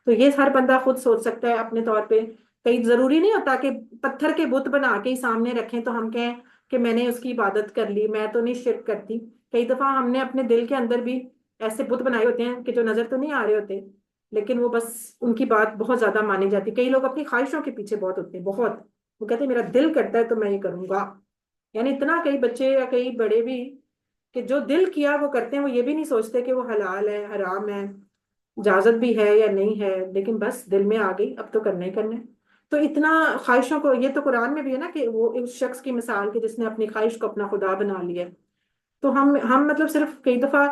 [SPEAKER 1] تو یہ ہر بندہ خود سوچ سکتا ہے اپنے طور پہ. کئی ضروری نہیں ہوتا کہ پتھر کے بت بنا کے ہی سامنے رکھیں تو ہم کہیں کہ میں نے اس کی عبادت کر لی، میں تو نہیں شرک کرتی. کئی دفعہ ہم نے اپنے دل کے اندر بھی ایسے بت بنائے ہوتے ہیں کہ جو نظر تو نہیں آ رہے ہوتے، لیکن وہ بس ان کی بات بہت زیادہ مانی جاتی. کئی لوگ اپنی خواہشوں کے پیچھے بہت ہوتے ہیں، بہت، وہ کہتے ہیں میرا دل کرتا ہے تو میں یہ کروں گا. یعنی اتنا کئی بچے یا کئی بڑے بھی کہ جو دل کیا وہ کرتے ہیں، وہ یہ بھی نہیں سوچتے کہ وہ حلال ہے، حرام ہے، اجازت بھی ہے یا نہیں ہے، لیکن بس دل میں آ گئی اب تو کرنا ہی کرنا ہے. تو اتنا خواہشوں کو، یہ تو قرآن میں بھی ہے نا کہ وہ اس شخص کی مثال کہ جس نے اپنی خواہش کو اپنا خدا بنا لیا. تو ہم مطلب صرف کئی دفعہ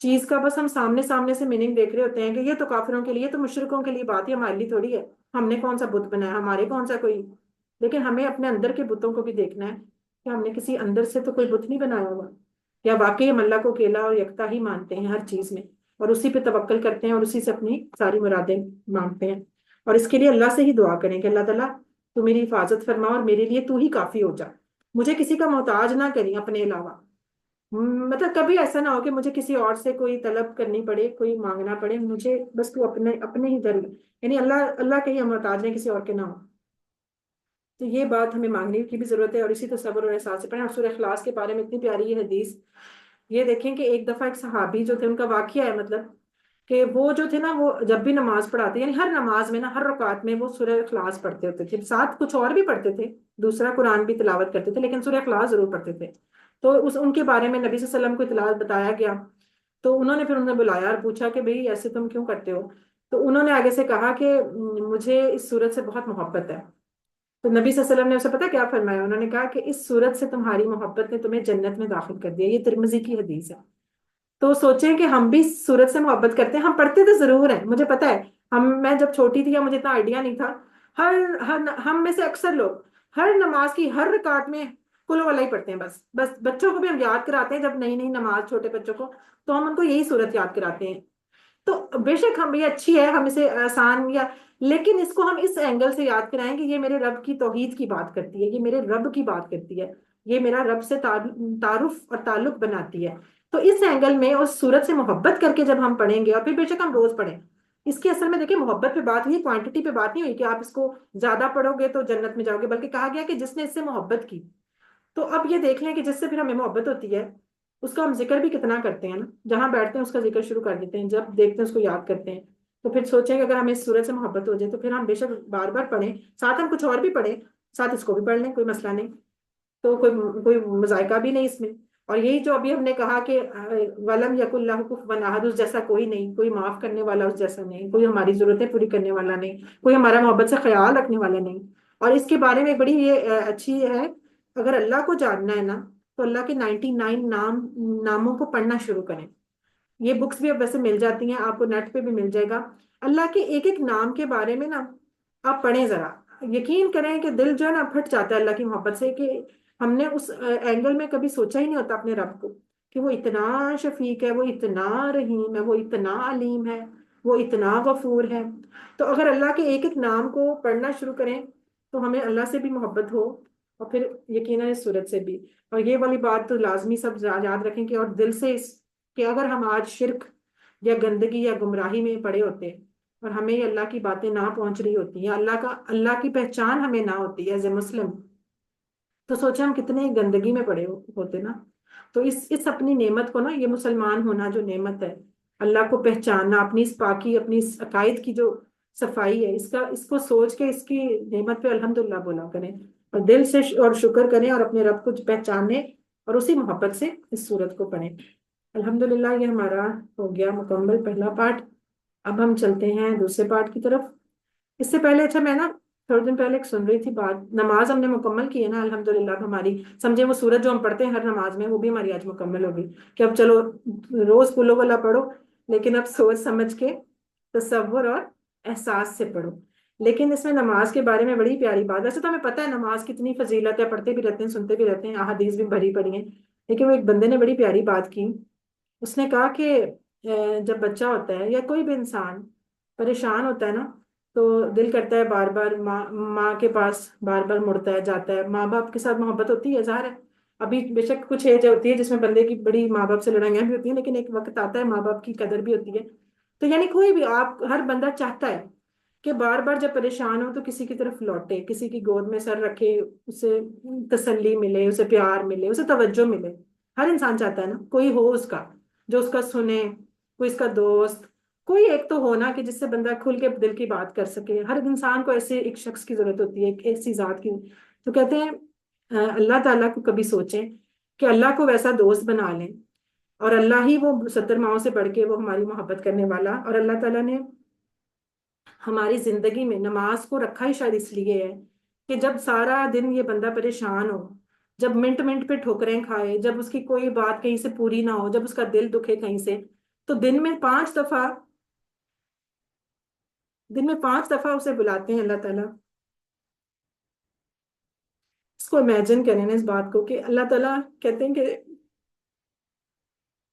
[SPEAKER 1] چیز کا بس ہم سامنے سامنے سے میننگ دیکھ رہے ہوتے ہیں کہ یہ تو کافروں کے لیے، تو مشرکوں کے لیے بات ہی ہمارے لیے تھوڑی ہے. ہم نے کون سا بت بنایا، ہمارے کون سا کوئی، لیکن ہمیں اپنے اندر کے بتوں کو بھی دیکھنا ہے کہ ہم نے کسی اندر سے تو کوئی بت نہیں بنایا ہوا، یا واقعی ہم اللہ کو اکیلا اور یکتا ہی مانتے ہیں ہر چیز میں، اور اسی پہ توکل کرتے ہیں اور اسی سے اپنی ساری مرادیں مانگتے ہیں. اور اس کے لیے اللہ سے ہی دعا کریں کہ اللہ تعالیٰ تو میری حفاظت فرما اور میرے لیے تو ہی کافی ہو جا، مجھے کسی کا محتاج نہ کریں اپنے علاوہ. مطلب کبھی ایسا نہ ہو کہ مجھے کسی اور سے کوئی طلب کرنی پڑے، کوئی مانگنا پڑے، مجھے بس تو اپنے ہی در، یعنی اللہ کے ہی ہم محتاج ہیں، کسی اور کے نہ ہو. تو یہ بات ہمیں مانگنے کی بھی ضرورت ہے، اور اسی تصور اور احساس سے پڑھیں. اور سورہ اخلاص کے بارے میں اتنی پیاری یہ حدیث، یہ دیکھیں کہ ایک دفعہ ایک صحابی جو تھے، ان کا واقعہ ہے مطلب کہ وہ جو تھے نا، وہ جب بھی نماز پڑھاتے، یعنی ہر نماز میں نا، ہر رکعت میں وہ سورہ اخلاص پڑھتے ہوتے تھے، ساتھ کچھ اور بھی پڑھتے تھے، دوسرا قرآن بھی تلاوت کرتے تھے، لیکن سورہ اخلاص ضرور پڑھتے تھے. تو ان کے بارے میں نبی صلی اللہ علیہ وسلم کو اطلاع بتایا گیا، تو انہوں نے پھر انہیں بلایا اور پوچھا کہ بھئی ایسے تم کیوں کرتے ہو؟ تو انہوں نے آگے سے کہا کہ مجھے اس سورت سے بہت محبت ہے. تو نبی صلی اللہ علیہ وسلم نے اسے پتا کیا فرمایا؟ انہوں نے کہا کہ اس سورت سے تمہاری محبت نے تمہیں جنت میں داخل کر دیا. یہ ترمذی کی حدیث ہے. تو سوچیں کہ ہم بھی سورت سے محبت کرتے ہیں. ہم پڑھتے تو ضرور ہیں, مجھے پتا ہے. میں جب چھوٹی تھی یا مجھے اتنا آئیڈیا نہیں تھا, ہم میں سے اکثر لوگ ہر نماز کی ہر رکعت میں قل ہو اللہ ہی پڑھتے ہیں. بس بچوں کو بھی ہم یاد کراتے ہیں جب نئی نئی نماز, چھوٹے بچوں کو تو ہم ان کو یہی صورت یاد کراتے ہیں. تو بے شک ہم یہ اچھی ہے, ہم اسے آسان یا, لیکن اس کو ہم اس اینگل سے یاد کرائیں کہ یہ میرے رب کی توحید کی بات کرتی ہے, یہ میرے رب کی بات کرتی ہے, یہ میرا رب سے تعارف اور تعلق بناتی ہے. تو اس اینگل میں اس صورت سے محبت کر کے جب ہم پڑھیں گے, اور پھر بے شک ہم روز پڑھیں, اس کی اصل میں دیکھیں محبت پہ بات ہوئی, کوانٹٹی پہ بات نہیں ہوئی کہ آپ اس کو زیادہ پڑھو گے تو جنت میں جاؤ گے, بلکہ کہا گیا کہ جس نے اس سے محبت کی. تو اب یہ دیکھ لیں کہ جس سے پھر ہمیں محبت ہوتی ہے اس کا ہم ذکر بھی کتنا کرتے ہیں نا, جہاں بیٹھتے ہیں اس کا ذکر شروع کر دیتے ہیں, جب دیکھتے ہیں اس کو یاد کرتے ہیں. تو پھر سوچیں کہ اگر ہمیں اس صورت سے محبت ہو جائے تو پھر ہم بے شک بار بار پڑھیں, ساتھ ہم کچھ اور بھی پڑھیں, ساتھ اس کو بھی پڑھ لیں, کوئی مسئلہ نہیں. تو کوئی مذائقہ بھی نہیں اس میں. اور یہی جو ابھی ہم نے کہا کہ ولم یک اللہ کفوا احد, اس جیسا کوئی نہیں, کوئی معاف کرنے والا اس جیسا نہیں, کوئی ہماری ضرورتیں پوری کرنے والا نہیں, کوئی ہمارا محبت سے خیال رکھنے والا نہیں. اور اس کے بارے میں ایک بڑی یہ اچھی ہے, اگر اللہ کو جاننا ہے نا تو اللہ کے 99 ناموں کو پڑھنا شروع کریں. یہ بکس بھی اب ویسے مل جاتی ہیں آپ کو, نیٹ پہ بھی مل جائے گا. اللہ کے ایک ایک نام کے بارے میں نا آپ پڑھیں ذرا, یقین کریں کہ دل جو ہے نا پھٹ جاتا ہے اللہ کی محبت سے, کہ ہم نے اس اینگل میں کبھی سوچا ہی نہیں ہوتا اپنے رب کو کہ وہ اتنا شفیق ہے, وہ اتنا رحیم ہے, وہ اتنا علیم ہے, وہ اتنا غفور ہے. تو اگر اللہ کے ایک ایک نام کو پڑھنا شروع کریں تو ہمیں اللہ سے بھی محبت ہو, اور پھر یقیناً اس صورت سے بھی. اور یہ والی بات تو لازمی سب یاد رکھیں کہ اور دل سے کہ اگر ہم آج شرک یا گندگی یا گمراہی میں پڑے ہوتے اور ہمیں یہ اللہ کی باتیں نہ پہنچ رہی ہوتی ہیں, اللہ کی پہچان ہمیں نہ ہوتی ایز اے مسلم, تو سوچیں ہم کتنے گندگی میں پڑے ہوتے نا. تو اس اپنی نعمت کو نا, یہ مسلمان ہونا جو نعمت ہے, اللہ کو پہچاننا, اپنی اس پاکی, اپنی اس عقائد کی جو صفائی ہے, اس کو سوچ کے اس کی نعمت پہ الحمدللہ بولا کریں, اور دل سے اور شکر کریں, اور اپنے رب کو پہچانے اور اسی محبت سے اس صورت کو پڑھیں. الحمدللہ یہ ہمارا ہو گیا مکمل پہلا پارٹ. اب ہم چلتے ہیں دوسرے پارٹ کی طرف. اس سے پہلے اچھا, میں نا تھوڑے دن پہلے ایک سن رہی تھی بات, نماز ہم نے مکمل کی ہے نا الحمدللہ. اب ہماری سمجھے وہ سورت جو ہم پڑھتے ہیں ہر نماز میں, وہ بھی ہماری آج مکمل ہوگی کہ اب چلو روز قل ہو اللہ پڑھو, لیکن اب سوچ سمجھ کے تصور اور احساس سے پڑھو. لیکن اس میں نماز کے بارے میں بڑی پیاری بات, ویسے تو ہمیں پتہ ہے نماز کتنی فضیلت ہے, پڑھتے بھی رہتے ہیں, سنتے بھی رہتے ہیں, احادیث بھی بھری پڑی ہیں, لیکن وہ ایک بندے نے بڑی پیاری بات کی. اس نے کہا کہ جب بچہ ہوتا ہے یا کوئی بھی انسان پریشان ہوتا ہے نا, تو دل کرتا ہے بار بار ماں کے پاس بار بار مڑتا ہے, جاتا ہے. ماں باپ کے ساتھ محبت ہوتی ہے, ظاہر ہے ابھی بے شک کچھ ایج ہوتی ہے جس میں بندے کی بڑی ماں باپ سے لڑائیاں بھی ہوتی ہیں, لیکن ایک وقت آتا ہے ماں باپ کی قدر بھی ہوتی ہے. تو یعنی کوئی بھی آپ, ہر بندہ چاہتا ہے کہ بار بار جب پریشان ہو تو کسی کی طرف لوٹے, کسی کی گود میں سر رکھے, اسے تسلی ملے, اسے پیار ملے, اسے توجہ ملے. ہر انسان چاہتا ہے نا کوئی ہو اس کا جو اس کا سنے, کوئی اس کا دوست, کوئی ایک تو ہونا کہ جس سے بندہ کھل کے دل کی بات کر سکے. ہر انسان کو ایسے ایک شخص کی ضرورت ہوتی ہے, ایک ایسی ذات کی. تو کہتے ہیں اللہ تعالیٰ کو کبھی سوچیں کہ اللہ کو ویسا دوست بنا لیں, اور اللہ ہی وہ 70 ماؤں سے بڑھ کے وہ ہماری محبت کرنے والا. اور اللہ تعالیٰ نے ہماری زندگی میں نماز کو رکھا ہی شاید اس لیے ہے کہ جب سارا دن یہ بندہ پریشان ہو, جب منٹ منٹ پہ ٹھوکریں کھائے, جب اس کی کوئی بات کہیں سے پوری نہ ہو, جب اس کا دل دکھے کہیں سے, تو دن میں 5 دفعہ اسے بلاتے ہیں اللہ تعالیٰ. اس کو امیجن کریں نا اس بات کو, کہ اللہ تعالیٰ کہتے ہیں کہ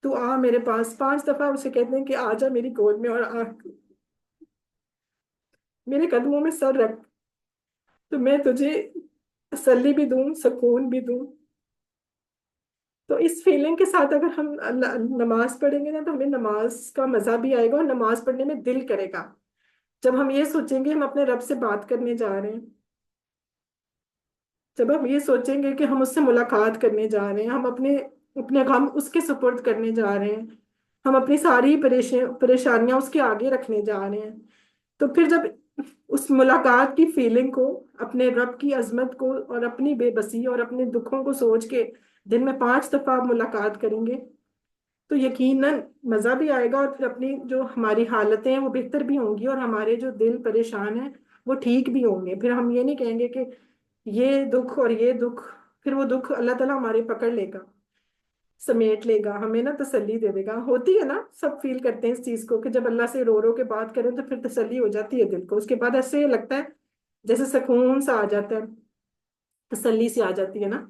[SPEAKER 1] تو آ میرے پاس. 5 دفعہ اسے کہتے ہیں کہ آ جا میری گود میں, اور میرے قدموں میں سر رکھ, تو میں تجھے تسلی بھی دوں, سکون بھی دوں. تو اس فیلنگ کے ساتھ اگر ہم نماز پڑھیں گے نا, تو ہمیں نماز کا مزہ بھی آئے گا, اور نماز پڑھنے میں دل کرے گا. جب ہم یہ سوچیں گے ہم اپنے رب سے بات کرنے جا رہے ہیں, جب ہم یہ سوچیں گے کہ ہم اس سے ملاقات کرنے جا رہے ہیں, ہم اپنے غم اس کے سپرد کرنے جا رہے ہیں, ہم اپنی ساری پریشانیاں اس کے آگے رکھنے جا رہے ہیں, تو پھر جب اس ملاقات کی فیلنگ کو, اپنے رب کی عظمت کو, اور اپنی بے بسی اور اپنے دکھوں کو سوچ کے دن میں 5 دفعہ آپ ملاقات کریں گے, تو یقیناً مزہ بھی آئے گا, اور پھر اپنی جو ہماری حالتیں ہیں وہ بہتر بھی ہوں گی, اور ہمارے جو دل پریشان ہیں وہ ٹھیک بھی ہوں گے. پھر ہم یہ نہیں کہیں گے کہ یہ دکھ اور یہ دکھ, پھر وہ دکھ اللہ تعالیٰ ہمارے پکڑ لے گا. سمیٹ لے گا، ہمیں نا تسلی دے دے گا. ہوتی ہے نا، سب فیل کرتے ہیں اس چیز کو کہ جب اللہ سے رو رو کے بات کریں تو پھر تسلی ہو جاتی ہے دل کو. اس کے بعد ایسے لگتا ہے جیسے سکون سا آ جاتا ہے، تسلی سی آ جاتی ہے نا.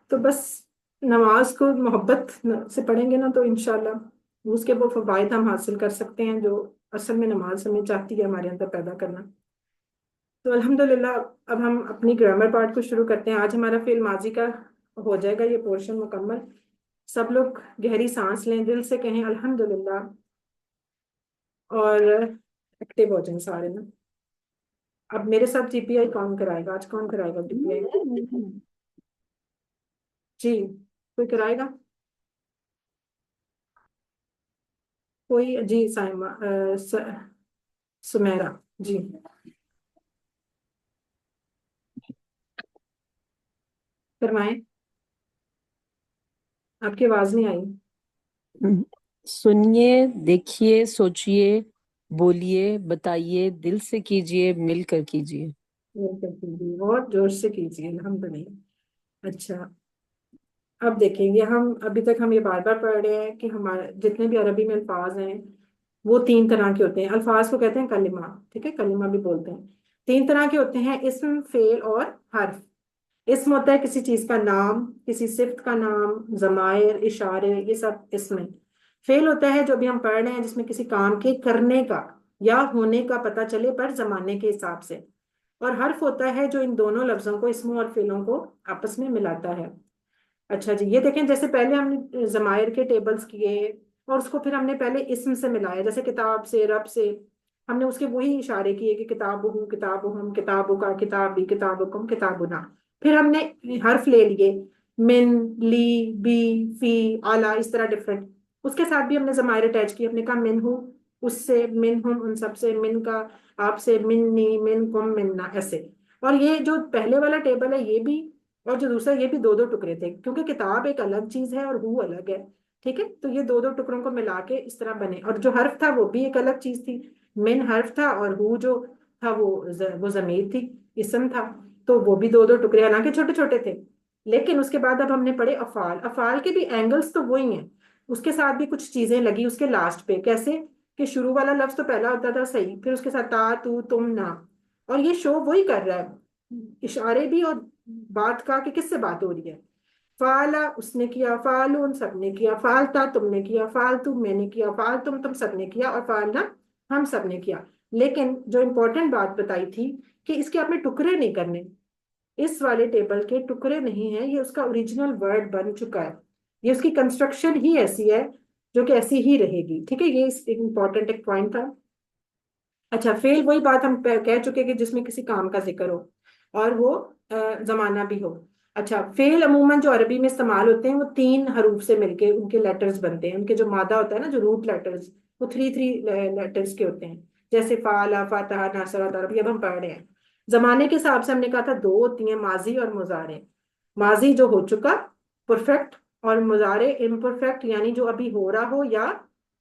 [SPEAKER 1] تو بس نماز کو محبت سے پڑھیں گے نا تو انشاءاللہ اس کے وہ فوائد ہم حاصل کر سکتے ہیں جو اصل میں نماز ہمیں چاہتی ہے ہمارے اندر پیدا کرنا. تو الحمدللہ اب ہم اپنی گرامر پارٹ کو شروع کرتے ہیں. آج ہمارا فعل ماضی کا ہو جائے گا یہ پورشن مکمل. سب لوگ گہری سانس لیں، دل سے کہیں الحمدللہ، اور ایکٹیو ہو جائیں سارے نا. اب میرے ساتھ جی پی آئی کون کرائے گا؟ آج کون کرائے گا جی پی آئی؟ جی کوئی کرائے گا؟ کوئی؟ جی سائمہ سمیرا جی فرمائیں. آپ کی آواز نہیں آئی.
[SPEAKER 6] سنیے، دیکھیے، سوچئے، بولیے، بتائیے، دل سے کیجئے، مل کر کیجئے.
[SPEAKER 1] بہت جوش سے کیجیے الحمدللہ. اچھا اب دیکھیں گے ہم، ابھی تک ہم یہ بار بار پڑھ رہے ہیں کہ ہمارے جتنے بھی عربی میں الفاظ ہیں وہ 3 طرح کے ہوتے ہیں. الفاظ کو کہتے ہیں کلمہ، ٹھیک ہے، کلمہ بھی بولتے ہیں. 3 طرح کے ہوتے ہیں: اسم، فعل اور حرف. اسم ہوتا ہے کسی چیز کا نام، کسی صفت کا نام، ضمائر، اشارے، یہ سب اسم ہے. فعل ہوتا ہے جو ابھی ہم پڑھ رہے ہیں جس میں کسی کام کے کرنے کا یا ہونے کا پتہ چلے پر زمانے کے حساب سے. اور حرف ہوتا ہے جو ان دونوں لفظوں کو، اسموں اور فعلوں کو آپس میں ملاتا ہے. اچھا جی، یہ دیکھیں جیسے پہلے ہم نے ضمائر کے ٹیبلز کیے اور اس کو پھر ہم نے پہلے اسم سے ملایا، جیسے کتاب سے، رب سے. ہم نے اس کے وہی اشارے کیے کہ کتاب ہوں، کتاب ہم، کتابوں کا، کتاب بھی، کتابکم، کتابنا. پھر ہم نے حرف لے لیے، من، لی، بی، فی، اعلیٰ، اس طرح ڈفرینٹ. اس کے ساتھ بھی ہم نے ضمائر اٹیچ کیے. ہم نے کہا من ہوں اس سے، من ہم ان سب سے، من کا آپ سے، منی، من کم، مننا، ایسے. اور یہ جو پہلے والا ٹیبل ہے یہ بھی، اور جو دوسرا یہ بھی 2 2 ٹکڑے تھے کیونکہ کتاب ایک الگ چیز ہے اور ہو الگ ہے. ٹھیک ہے، تو یہ 2 2 ٹکڑوں کو ملا کے اس طرح بنے. اور جو حرف تھا وہ بھی ایک الگ چیز تھی، من حرف تھا اور ہو جو تھا وہ ضمیر تھی، اسم تھا. تو وہ بھی 2 2 ٹکڑے، حالانکہ چھوٹے چھوٹے تھے. لیکن اس کے بعد اب ہم نے پڑھے افعال. افعال کے بھی اینگلز تو وہی ہیں، اس کے ساتھ بھی کچھ چیزیں لگی اس کے لاسٹ پہ. کیسے کہ شروع والا لفظ تو پہلا ہوتا تھا صحیح، پھر اس کے ساتھ تا، تو، تم، نا. اور یہ شو وہی کر رہا ہے، اشارے بھی اور بات کا کہ کس سے بات ہو رہی ہے. فعلا اس نے کیا، فعلون سب نے کیا، فعلتا تم نے کیا، فعلتو میں نے کیا، فعلتم تم سب نے کیا، اور فعلنا ہم سب نے کیا. لیکن جو امپورٹنٹ بات بتائی تھی کہ اس کے آپ نے ٹکڑے نہیں کرنے، اس والے ٹیبل کے ٹکڑے نہیں ہیں، یہ اس کا اوریجنل ورڈ بن چکا ہے. یہ اس کی کنسٹرکشن ہی ایسی ہے جو کہ ایسی ہی رہے گی. ٹھیک ہے، یہ ایک امپورٹنٹ ایک پوائنٹ تھا. اچھا فعل وہی بات ہم کہہ چکے کہ جس میں کسی کام کا ذکر ہو اور وہ زمانہ بھی ہو. اچھا فعل عموماً جو عربی میں استعمال ہوتے ہیں وہ 3 حروف سے مل کے ان کے لیٹرز بنتے ہیں. ان کے جو مادہ ہوتا ہے نا، جو روٹ لیٹرز، وہ 3 لیٹرز کے ہوتے ہیں، جیسے فعلا، فاتحہ، ناصرہ، ضرب. اب ہم پڑھ رہے ہیں زمانے کے حساب سے. ہم نے کہا تھا 2 ہوتی ہیں، ماضی اور مضارع. ماضی جو ہو چکا، پرفیکٹ، اور مضارع امپرفیکٹ یعنی جو ابھی ہو رہا ہو یا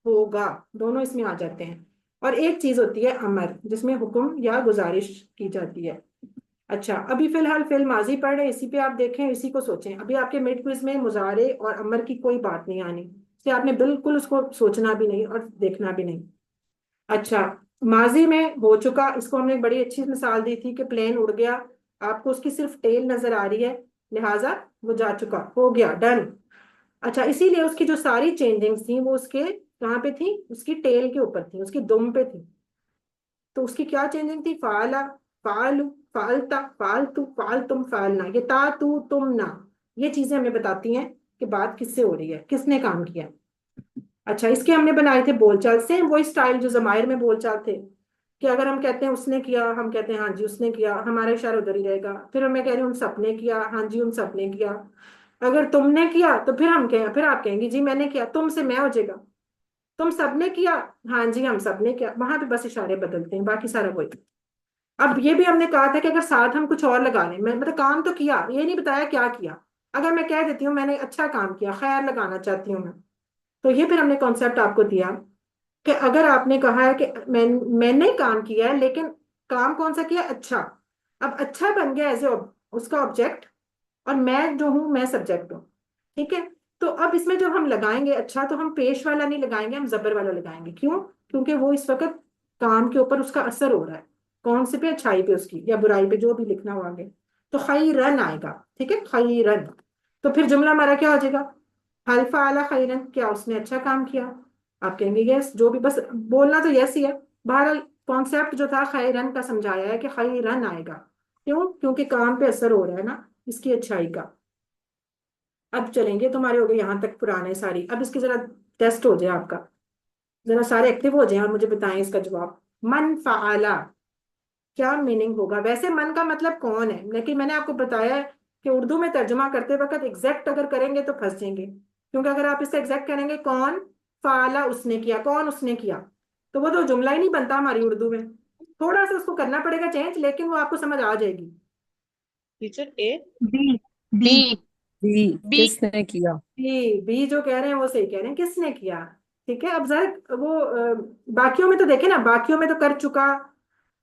[SPEAKER 1] ہوگا، دونوں اس میں آ جاتے ہیں. اور ایک چیز ہوتی ہے امر، جس میں حکم یا گزارش کی جاتی ہے. اچھا ابھی فی الحال فعل ماضی پڑھ رہے ہیں، اسی پہ آپ دیکھیں، اسی کو سوچیں. ابھی آپ کے مڈ کوئز میں مضارع اور امر کی کوئی بات نہیں آنی، اس سے آپ نے بالکل اس کو سوچنا بھی نہیں اور دیکھنا بھی نہیں. اچھا ماضی میں ہو چکا، اس کو ہم نے ایک بڑی اچھی مثال دی تھی کہ پلین اڑ گیا، آپ کو اس کی صرف ٹیل نظر آ رہی ہے، لہٰذا وہ جا چکا، ہو گیا، ڈن. اچھا اسی لیے اس کی جو ساری چینجنگز تھیں وہ اس کے کہاں پہ تھی؟ اس کی ٹیل کے اوپر تھی، اس کی دم پہ تھی. تو اس کی کیا چینجنگ تھی؟ فعلا، فعلو، فعلتا، فعلتو، فعلتم، فعلنا. یہ تا، تو، تم، نا، یہ چیزیں ہمیں بتاتی ہیں کہ بات کس سے ہو رہی ہے، کس نے کام کیا. اچھا اس کے ہم نے بنائے تھے بول چال سے، وہی سٹائل جو ضمائر میں بول چال تھے کہ اگر ہم کہتے ہیں اس نے کیا، ہم کہتے ہیں ہاں جی اس نے کیا، ہمارا اشارہ ادھر ہی رہے گا. پھر میں کہہ رہی ہوں ان سب نے کیا، ہاں جی ان سب نے کیا. اگر تم نے کیا تو پھر آپ کہیں گی جی میں نے کیا، تم سے میں ہو جائے گا. تم سب نے کیا، ہاں جی ہم سب نے کیا. وہاں پہ بس اشارے بدلتے ہیں، باقی سارا وہی. اب یہ بھی ہم نے کہا تھا کہ اگر ساتھ ہم کچھ اور لگا لیں، میں مطلب کام تو کیا، یہ نہیں بتایا کیا کیا. اگر میں کہہ دیتی ہوں میں نے اچھا کام کیا، خیر لگانا چاہتی ہوں میں، تو یہ پھر ہم نے کانسیپٹ آپ کو دیا کہ اگر آپ نے کہا ہے کہ میں نے کام کیا ہے، لیکن کام کون سا کیا؟ اچھا. اب اچھا بن گیا ایز اے اس کا آبجیکٹ، اور میں جو ہوں میں سبجیکٹ ہوں. ٹھیک ہے. تو اب اس میں جب ہم لگائیں گے اچھا تو ہم پیش والا نہیں لگائیں گے, ہم زبر والا لگائیں گے. کیوں؟ کیونکہ وہ اس وقت کام کے اوپر اس کا اثر ہو رہا ہے. کون سے پہ؟ اچھائی پہ اس کی یا برائی پہ, جو بھی لکھنا ہو آگے. تو خیرن آئے گا. ٹھیک ہے, خیرن. تو پھر جملہ ہمارا کیا ہو جائے گا؟ حل فعل خیرن, کیا اس نے اچھا کام کیا؟ آپ کہیں گے یس, جو بھی, بس بولنا تو یس ہی ہے. بہرحال کانسیپٹ جو تھا خیرن کا سمجھایا ہے کہ خیرن آئے گا. کیوں؟ کیونکہ کام پہ اثر ہو رہا ہے نا اس کی اچھائی کا. اب چلیں گے, تمہارے ہو گئے یہاں تک پرانے ساری. اب اس کی ذرا ٹیسٹ ہو جائے آپ کا, ذرا سارے ایکٹیو ہو جائیں اور مجھے بتائیں اس کا جواب. من فعلا کیا میننگ ہوگا؟ ویسے من کا مطلب کون ہے, لیکن میں نے آپ کو بتایا ہے کہ اردو میں ترجمہ کرتے وقت ایگزیکٹ اگر کریں گے تو پھنس جائیں گے. کیونکہ اگر آپ اس سے ایگزیکٹ کریں گے کون فعلا, اس نے کیا, کون اس نے کیا, تو وہ تو جملہ ہی نہیں بنتا ہماری اردو میں. تھوڑا سا اس کو کرنا پڑے گا چینج, لیکن وہ آپ کو سمجھ آ جائے گی.
[SPEAKER 3] Teacher A.
[SPEAKER 4] بی
[SPEAKER 5] بی
[SPEAKER 6] جی
[SPEAKER 5] بی
[SPEAKER 6] کس نے کیا؟
[SPEAKER 1] بھی جو کہہ رہے ہیں وہ صحیح کہہ رہے ہیں, کس نے کیا. ٹھیک ہے. اب ذرا وہ باقیوں میں تو دیکھیں نا, باقیوں میں تو کر چکا,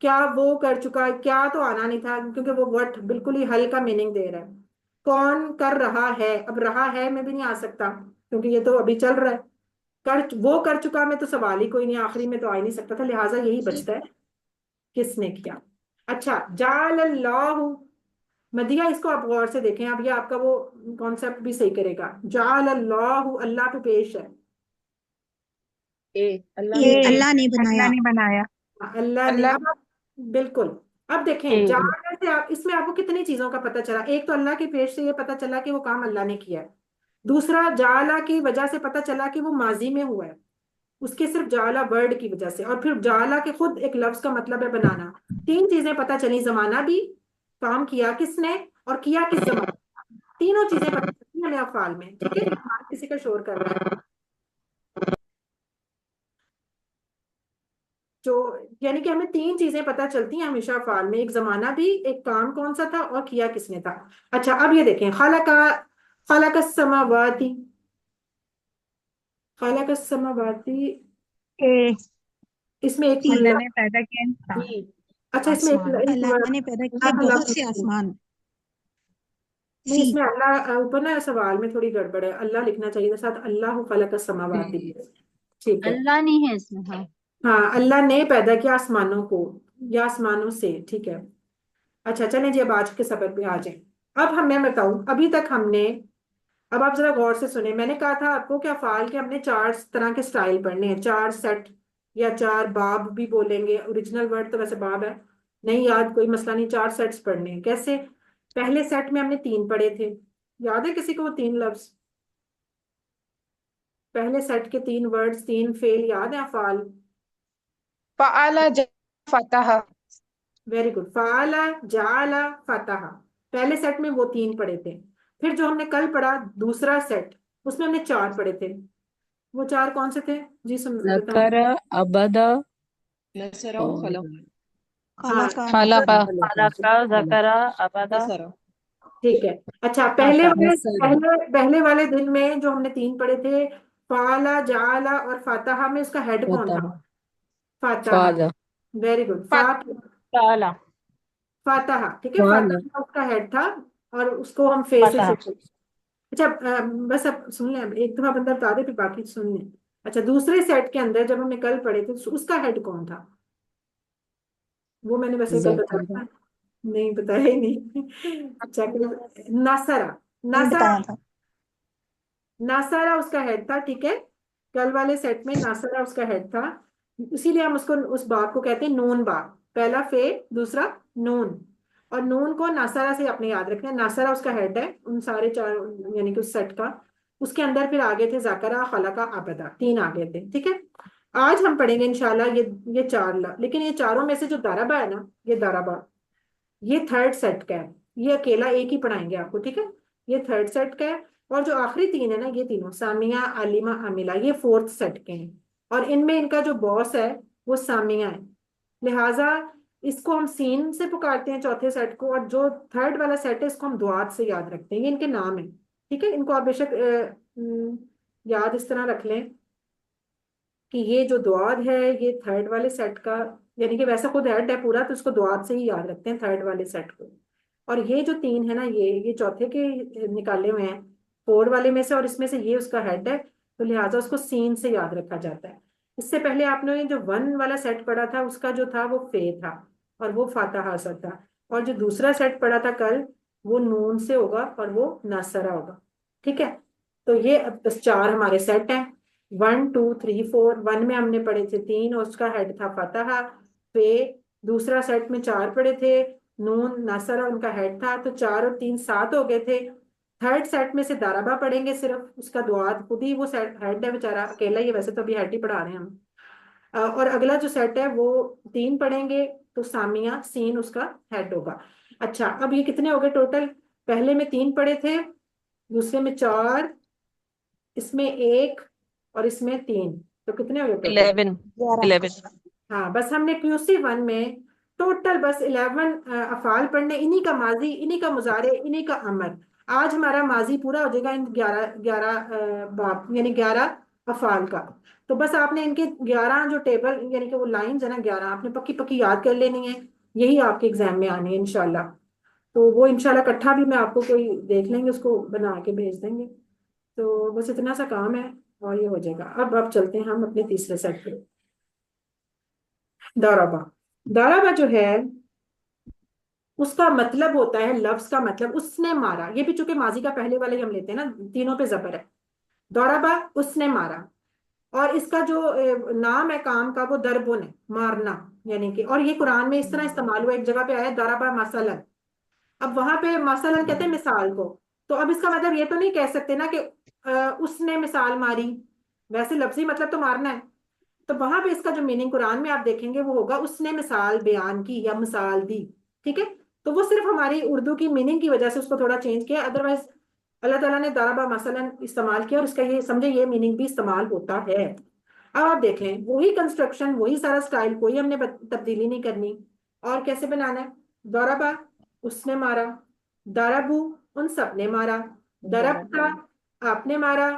[SPEAKER 1] کیا وہ کر چکا, کیا تو آنا نہیں تھا کیونکہ وہ وٹ بالکل ہی حل کا میننگ دے رہا ہے. کون کر رہا ہے, اب رہا ہے میں بھی نہیں آ سکتا کیونکہ یہ تو ابھی چل رہا ہے. وہ کر چکا میں تو سوال ہی کوئی نہیں, آخری میں تو آ ہی نہیں سکتا تھا, لہٰذا یہی بچتا ہے کس نے کیا. اچھا, جعل اللہ, مدیہ اس کو آپ غور سے دیکھیں, اب یہ آپ کا وہ کانسیپٹ بھی صحیح کرے گا. جعل اللہ, اللہ پہ پیش ہے.
[SPEAKER 3] اے اللہ
[SPEAKER 4] اے
[SPEAKER 3] نے.
[SPEAKER 4] اللہ نے بنایا.
[SPEAKER 5] بنایا.
[SPEAKER 1] اللہ نے. اب بالکل. اب دیکھیں
[SPEAKER 5] اے
[SPEAKER 1] جعل سے اس میں آپ کو کتنی چیزوں کا پتہ چلا. ایک تو اللہ کے پیش سے یہ پتہ چلا کہ وہ کام اللہ نے کیا ہے. دوسرا, جعلہ کی وجہ سے پتہ چلا کہ وہ ماضی میں ہوا ہے, اس کے صرف جعلہ ورڈ کی وجہ سے. اور پھر جعلہ کے خود ایک لفظ کا مطلب ہے بنانا. تین چیزیں پتہ چلی, زمانہ بھی, کام کیا کس نے, اور کیا کس زمانے. تینوں چیزیں پتہ چلتی ہیں ہمیں افعال میں. ٹھیک ہے, کسی کا شور کر رہا ہے جو, یعنی کہ ہمیں تین چیزیں پتہ چلتی ہیں ہمیشہ افعال میں, ایک زمانہ بھی, ایک کام کون سا تھا, اور کیا کس نے تھا. اچھا, اب یہ دیکھیں, خلق السماواتی, خلق السماواتی,
[SPEAKER 5] اے
[SPEAKER 1] اس میں ایک
[SPEAKER 5] اللہ نے پیدا کیا انسان.
[SPEAKER 1] اچھا, اس میں
[SPEAKER 4] آسمان, اللہ نے پیدا کیے بہت سے آسمان.
[SPEAKER 1] نہیں,
[SPEAKER 4] سی
[SPEAKER 1] اس میں اللہ اوپر نا سوال میں تھوڑی گڑبڑ ہے, اللہ لکھنا چاہیے تھا ساتھ, اللہ خلق السماوات. ٹھیک ہے,
[SPEAKER 5] اللہ نہیں ہے اس میں. ہاں
[SPEAKER 1] ہاں, اللہ نے پیدا کیا آسمانوں کو یا آسمانوں سے. ٹھیک ہے. اچھا چلیں جی, اب آج کے سبق پہ آ جائیں. اب میں بتاؤں, ابھی تک ہم نے, اب آپ ذرا غور سے سنیں, میں نے کہا تھا آپ کو کہ افعال کے ہم نے 4 طرح کے سٹائل پڑھنے ہیں, 4 سیٹ یا 4 باب بھی بولیں گے. اوریجنل ورڈ تو ویسے باب ہے, نہیں یاد کوئی مسئلہ نہیں, 4 سیٹس پڑھنے ہیں. کیسے؟ پہلے سیٹ میں ہم نے 3 پڑھے تھے, یاد ہے کسی کو وہ 3 لفظ؟ پہلے سیٹ کے 3 ورڈز, 3 فعل یاد ہیں افعال؟
[SPEAKER 5] فعل فتح.
[SPEAKER 1] Very good. فعل, جعل, فتح, پہلے سیٹ میں وہ 3 پڑھے تھے. پھر جو ہم نے کل پڑھا دوسرا سیٹ, اس میں ہم نے 4 پڑھے تھے. وہ 4 کون سے تھے جی؟ بتائیں.
[SPEAKER 6] ذکر ابدا
[SPEAKER 3] نصرہ
[SPEAKER 6] اور
[SPEAKER 3] خلق.
[SPEAKER 1] ہاں
[SPEAKER 5] خلق
[SPEAKER 6] خلق
[SPEAKER 5] ذکر ابدا.
[SPEAKER 3] نصرہ.
[SPEAKER 1] ٹھیک ہے. اچھا,
[SPEAKER 6] نصر
[SPEAKER 1] پہلے والے دن میں جو ہم نے 3 پڑھے تھے, فعل, جعل اور فاتحہ, میں اس کا ہیڈ کون تھا؟
[SPEAKER 6] فتح
[SPEAKER 1] فاتحہ.
[SPEAKER 6] فعل
[SPEAKER 1] ویری گڈ.
[SPEAKER 5] فعل
[SPEAKER 1] فاتحہ. ٹھیک ہے,
[SPEAKER 6] فعل
[SPEAKER 1] فاتحہ اس کا ہیڈ تھا, اور اس کو ہم فے سے
[SPEAKER 5] فتح.
[SPEAKER 1] شروع. اچھا, بس اب سن لیں, ایک دفعہ بندہ بتا دے پھر باقی سن لیں. اچھا, دوسرے سیٹ کے اندر جب ہم نے کل پڑھے تھے, اس کا ہیڈ کون تھا؟ وہ میں نے ویسے کل
[SPEAKER 6] ذکر
[SPEAKER 1] بتایا نہیں, بتایا ہی نہیں. اچھا, ناصرہ.
[SPEAKER 4] نہیں بتایا تھا.
[SPEAKER 1] ناصرہ اس کا ہیڈ تھا. ٹھیک ہے, کل والے سیٹ میں ناصرہ اس کا ہیڈ تھا, اسی لیے ہم اس کو, اس باب کو کہتے ہیں نون باب. پہلا فے, دوسرا نون, اور نون کو ناصرہ سے اپنے یاد رکھنا ہے. ناصرہ اس کا ہیڈ ہے ان سارے 4, یعنی کہ اس سیٹ کا. اس کے اندر پھر آگے تھے ذکرہ, خلقہ, عبدہ, 3 آگے تھے. ٹھیک ہے, آج ہم پڑھیں گے انشاءاللہ یہ 4 لیکن یہ چاروں میں سے جو ضربہ ہے نا, یہ ضربہ, یہ 3rd سیٹ کا ہے. یہ اکیلا ایک ہی پڑھائیں گے آپ کو. ٹھیک ہے, یہ 3rd سیٹ کا ہے. اور جو آخری 3 ہے نا, یہ تینوں سامیہ, عالمہ, عاملہ, یہ 4th سیٹ کے ہیں. اور ان میں ان کا جو باس ہے وہ سامیہ ہے, لہٰذا اس کو ہم سین سے پکارتے ہیں چوتھے سیٹ کو, اور جو 3rd والا سیٹ ہے اس کو ہم دعات سے یاد رکھتے ہیں. یہ ان کے نام ہیں. ٹھیک ہے, ان کو آپ بے شک یاد اس طرح رکھ لیں کہ یہ جو دعاد ہے یہ 3rd والے سیٹ کا, یعنی کہ ویسا خود ہیڈ ہے پورا, تو اس کو دعات سے ہی یاد رکھتے ہیں 3rd والے سیٹ کو. اور یہ جو 3 ہے نا, یہ چوتھے کے نکالے ہوئے ہیں, 4 والے میں سے، اور اس میں سے یہ اس کا ہیڈ ہے، تو لہٰذا اس کو سین سے یاد رکھا جاتا ہے۔ اس سے پہلے آپ نے جو 1 والا سیٹ پڑھا تھا اس کا جو تھا وہ فے تھا اور وہ فاتحہ سے تھا، اور جو دوسرا سیٹ پڑھا تھا کل وہ نون سے ہوگا اور وہ ناصرہ ہوگا، ٹھیک ہے؟ تو یہ اب بس 4 ہمارے سیٹ ہیں، 1 2 3 4۔ 1 میں ہم نے پڑھے تھے 3 اور اس کا ہیڈ تھا فاتحہ، فے۔ دوسرا سیٹ میں 4 پڑھے تھے، نون ناصرہ ان کا ہیڈ تھا، تو 4 اور 3 7 ہو گئے تھے۔ تھرڈ سیٹ میں سے دارابا پڑھیں گے صرف، اس کا دعات خود ہی وہ ہیڈ ہے بیچارہ اکیلا ہی، ویسے تو ابھی ہیڈ ہی پڑھا رہے ہیں ہم۔ اور اگلا جو سیٹ ہے وہ 3 پڑھیں گے، تو سامیہ سین اس کا ہیڈ ہوگا۔ اچھا اب یہ کتنے ہو گئے ٹوٹل؟ پہلے میں 3 پڑھے تھے، دوسرے میں 4، اس میں 1 اور اس میں 3، تو کتنے ہو گئے ٹوٹل؟
[SPEAKER 3] 11
[SPEAKER 1] ہاں بس ہم نے QC1 میں ٹوٹل بس 11 افعال پڑھنے، انہی کا ماضی، انہی کا مضارع، انہی کا امر۔ آج ہمارا ماضی پورا ہو جائے گا ان 11 باب یعنی 11 افعال کا۔ تو بس آپ نے ان کے 11 جو ٹیبل یعنی کہ وہ لائنز ہے نا 11، آپ نے پکی پکی یاد کر لینی ہے، یہی آپ کے ایگزام میں آنی ہے انشاءاللہ۔ تو وہ انشاءاللہ اکٹھا بھی میں آپ کو کوئی دیکھ لیں گے، اس کو بنا کے بھیج دیں گے۔ تو بس اتنا سا کام ہے اور یہ ہو جائے گا۔ اب چلتے ہیں ہم اپنے تیسرے سیٹ پہ، دارابا۔ دارابا جو ہے اس کا مطلب ہوتا ہے، لفظ کا مطلب اس نے مارا، یہ بھی چونکہ ماضی کا پہلے والے ہم لیتے ہیں نا، تینوں پہ زبر ہے۔ دارابا اس نے مارا، اور اس کا جو نام ہے کام کا وہ دربن ہے، مارنا یعنی کہ، اور یہ قرآن میں اس طرح استعمال ہوا، ایک جگہ پہ آیا دارابا مثلا، اب وہاں پہ مثلا کہتے ہیں مثال کو، تو اب اس کا مطلب یہ تو نہیں کہہ سکتے نا کہ اس نے مثال ماری، ویسے لفظی مطلب تو مارنا ہے، تو وہاں پہ اس کا جو میننگ قرآن میں آپ دیکھیں گے وہ ہوگا اس نے مثال بیان کی یا مثال دی، ٹھیک ہے؟ تو وہ صرف ہماری اردو کی میننگ کی وجہ سے اس کو تھوڑا چینج کیا، ادروائز اللہ تعالیٰ نے دارابا مثلا استعمال کیا اور اس کا یہ سمجھے یہ میننگ بھی استعمال ہوتا ہے۔ اب آپ دیکھ لیں وہی کنسٹرکشن، وہی سارا سٹائل، کوئی ہم نے تبدیلی نہیں کرنی، اور کیسے بنانا ہے؟ دارابا اس نے مارا، دارابو ان سب نے مارا، دربتا آپ نے مارا،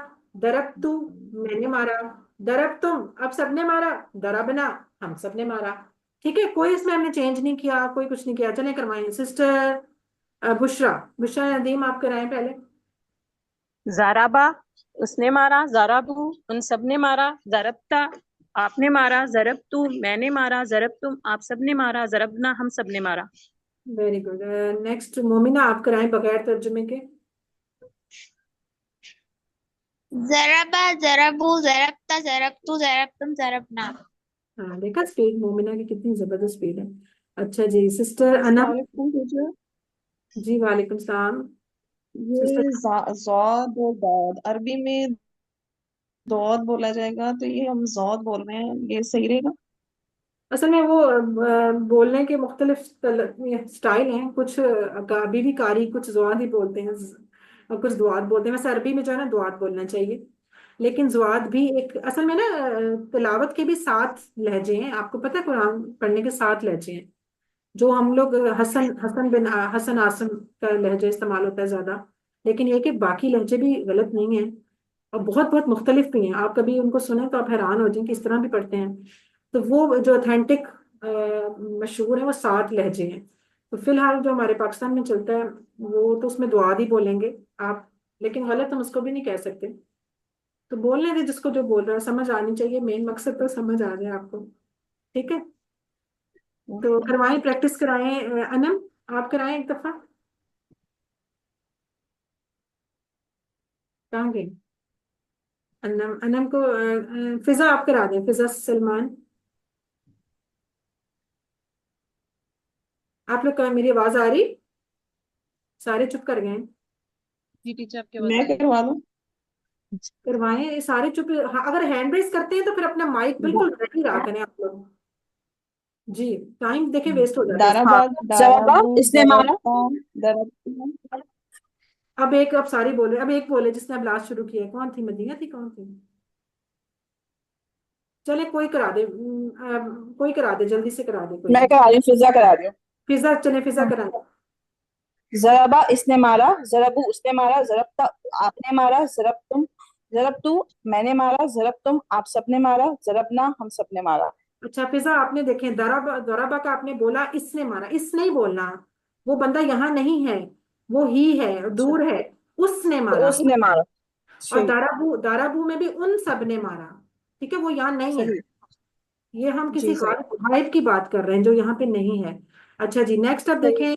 [SPEAKER 1] دربتو میں نے مارا، درب تم اب سب نے مارا، دربنا ہم سب نے مارا، ٹھیک ہے؟ کوئی اس میں ہم نے چینج نہیں کیا، کوئی کچھ نہیں کیا۔ چلیں کروائیں سسٹر بشرا ندیم آپ کرائیں پہلے۔
[SPEAKER 5] زارابا اس نے مارا، زارابو ان سب نے مارا، ضربتا آپ نے مارا، ضربتو میں نے مارا، ضربتم آپ سب نے مارا، ضربنا ہم سب نے مارا۔
[SPEAKER 1] Very good. نیکسٹ مومنہ آپ کرائیں بغیر ترجمے کے۔
[SPEAKER 7] ضربا ضربو ضربتا ضربتو ضربتم ضربنا۔
[SPEAKER 1] ہاں دیکھا سپیڈ مومنہ کی کتنی زبردست سپیڈ ہے۔ اچھا جی سسٹر انا۔ جی وعلیکم السلام۔
[SPEAKER 2] یہ زود اور دود عربی میں دود بولا جائے گا، تو یہ ہم زود بول رہے ہیں، یہ صحیح رہے گا؟
[SPEAKER 1] اصل میں وہ بولنے کے مختلف سٹائل ہیں، کچھ ابھی بھی قاری کچھ زواد ہی بولتے ہیں اور کچھ دعات بولتے ہیں، ویسے عربی میں جو ہے نا دعات بولنا چاہیے، لیکن زواد بھی ایک اصل میں نا تلاوت کے بھی 7 لہجے ہیں، آپ کو پتہ ہے قرآن پڑھنے کے 7 لہجے ہیں، جو ہم لوگ حسن عاصم کا لہجہ استعمال ہوتا ہے زیادہ، لیکن یہ کہ باقی لہجے بھی غلط نہیں ہیں اور بہت بہت مختلف بھی ہیں، آپ کبھی ان کو سنیں تو آپ حیران ہو جائیں کہ اس طرح بھی پڑھتے ہیں۔ تو وہ جو اتھینٹک مشہور ہیں وہ 7 لہجے ہیں، تو فی الحال جو ہمارے پاکستان میں چلتا ہے وہ تو اس میں دعا ہی بولیں گے آپ، لیکن غلط ہم اس کو بھی نہیں کہہ سکتے، تو بولنے دیں جس کو جو بول رہا ہے، سمجھ آنی چاہیے، مین مقصد تو سمجھ آ جائے آپ کو، ٹھیک ہے؟ تو کروائیں، پریکٹس کرائیں، انم آپ کرائیں ایک دفعہ، کہاں گئے انم کو؟ فضا آپ کرا دیں، فضا سلمان آپ لوگ میری آواز آ رہی؟ سارے چپ کر گئے؟
[SPEAKER 3] جی ٹیچر آپ کے
[SPEAKER 2] میں کروا دوں؟
[SPEAKER 1] کروائیں سارے چپ، اگر ہینڈ ریز کرتے ہیں تو پھر اپنا مائک بالکل ریڈی رہا کریں آپ لوگ، جی ٹائم دیکھیں ویسٹ ہو جاتا ہے۔
[SPEAKER 2] دارابا دارابو
[SPEAKER 6] اس نے مارا،
[SPEAKER 2] ضربتا ضربتم۔
[SPEAKER 1] اب ایک اب ساری بولے، اب ایک بولے جس نے اب لاسٹ شروع کیا ہے، کون تھی؟ مدینہ تھی، کون تھی؟ چلے کوئی کرا دے، کوئی کرا دے، جلدی سے کرا دے کوئی۔
[SPEAKER 6] میں کرا رہی ہوں، فضا کرا رہی ہوں۔
[SPEAKER 1] فضا چلے فضا کرا دے۔
[SPEAKER 6] ضربا اس نے مارا، ضربو اس نے مارا، ضربتا آپ نے مارا، ضربتم ضربتو میں نے مارا، ضربتم آپ سب نے مارا، ضربنا ہم سب نے مارا۔
[SPEAKER 1] اچھا فضا آپ نے دیکھیں دربا کا آپ نے بولا اس نے مارا، اس نہیں بولنا، وہ بندہ یہاں نہیں ہے، وہ ہی ہے، دور ہے، اس نے
[SPEAKER 6] تو
[SPEAKER 1] مارا.
[SPEAKER 6] اس نے مارا.
[SPEAKER 1] اور
[SPEAKER 6] ٹھیک.
[SPEAKER 1] دارابو میں بھی ان سب نے مارا. ٹھیک ہے, وہ یہاں نہیں ہے.
[SPEAKER 6] صحیح.
[SPEAKER 1] یہ ہم
[SPEAKER 6] جی
[SPEAKER 1] کسی
[SPEAKER 6] صحیح.
[SPEAKER 1] غائب کی بات کر رہے ہیں جو یہاں پہ نہیں ہے. اچھا جی, نیکسٹ اب
[SPEAKER 6] صحیح.
[SPEAKER 1] دیکھیں,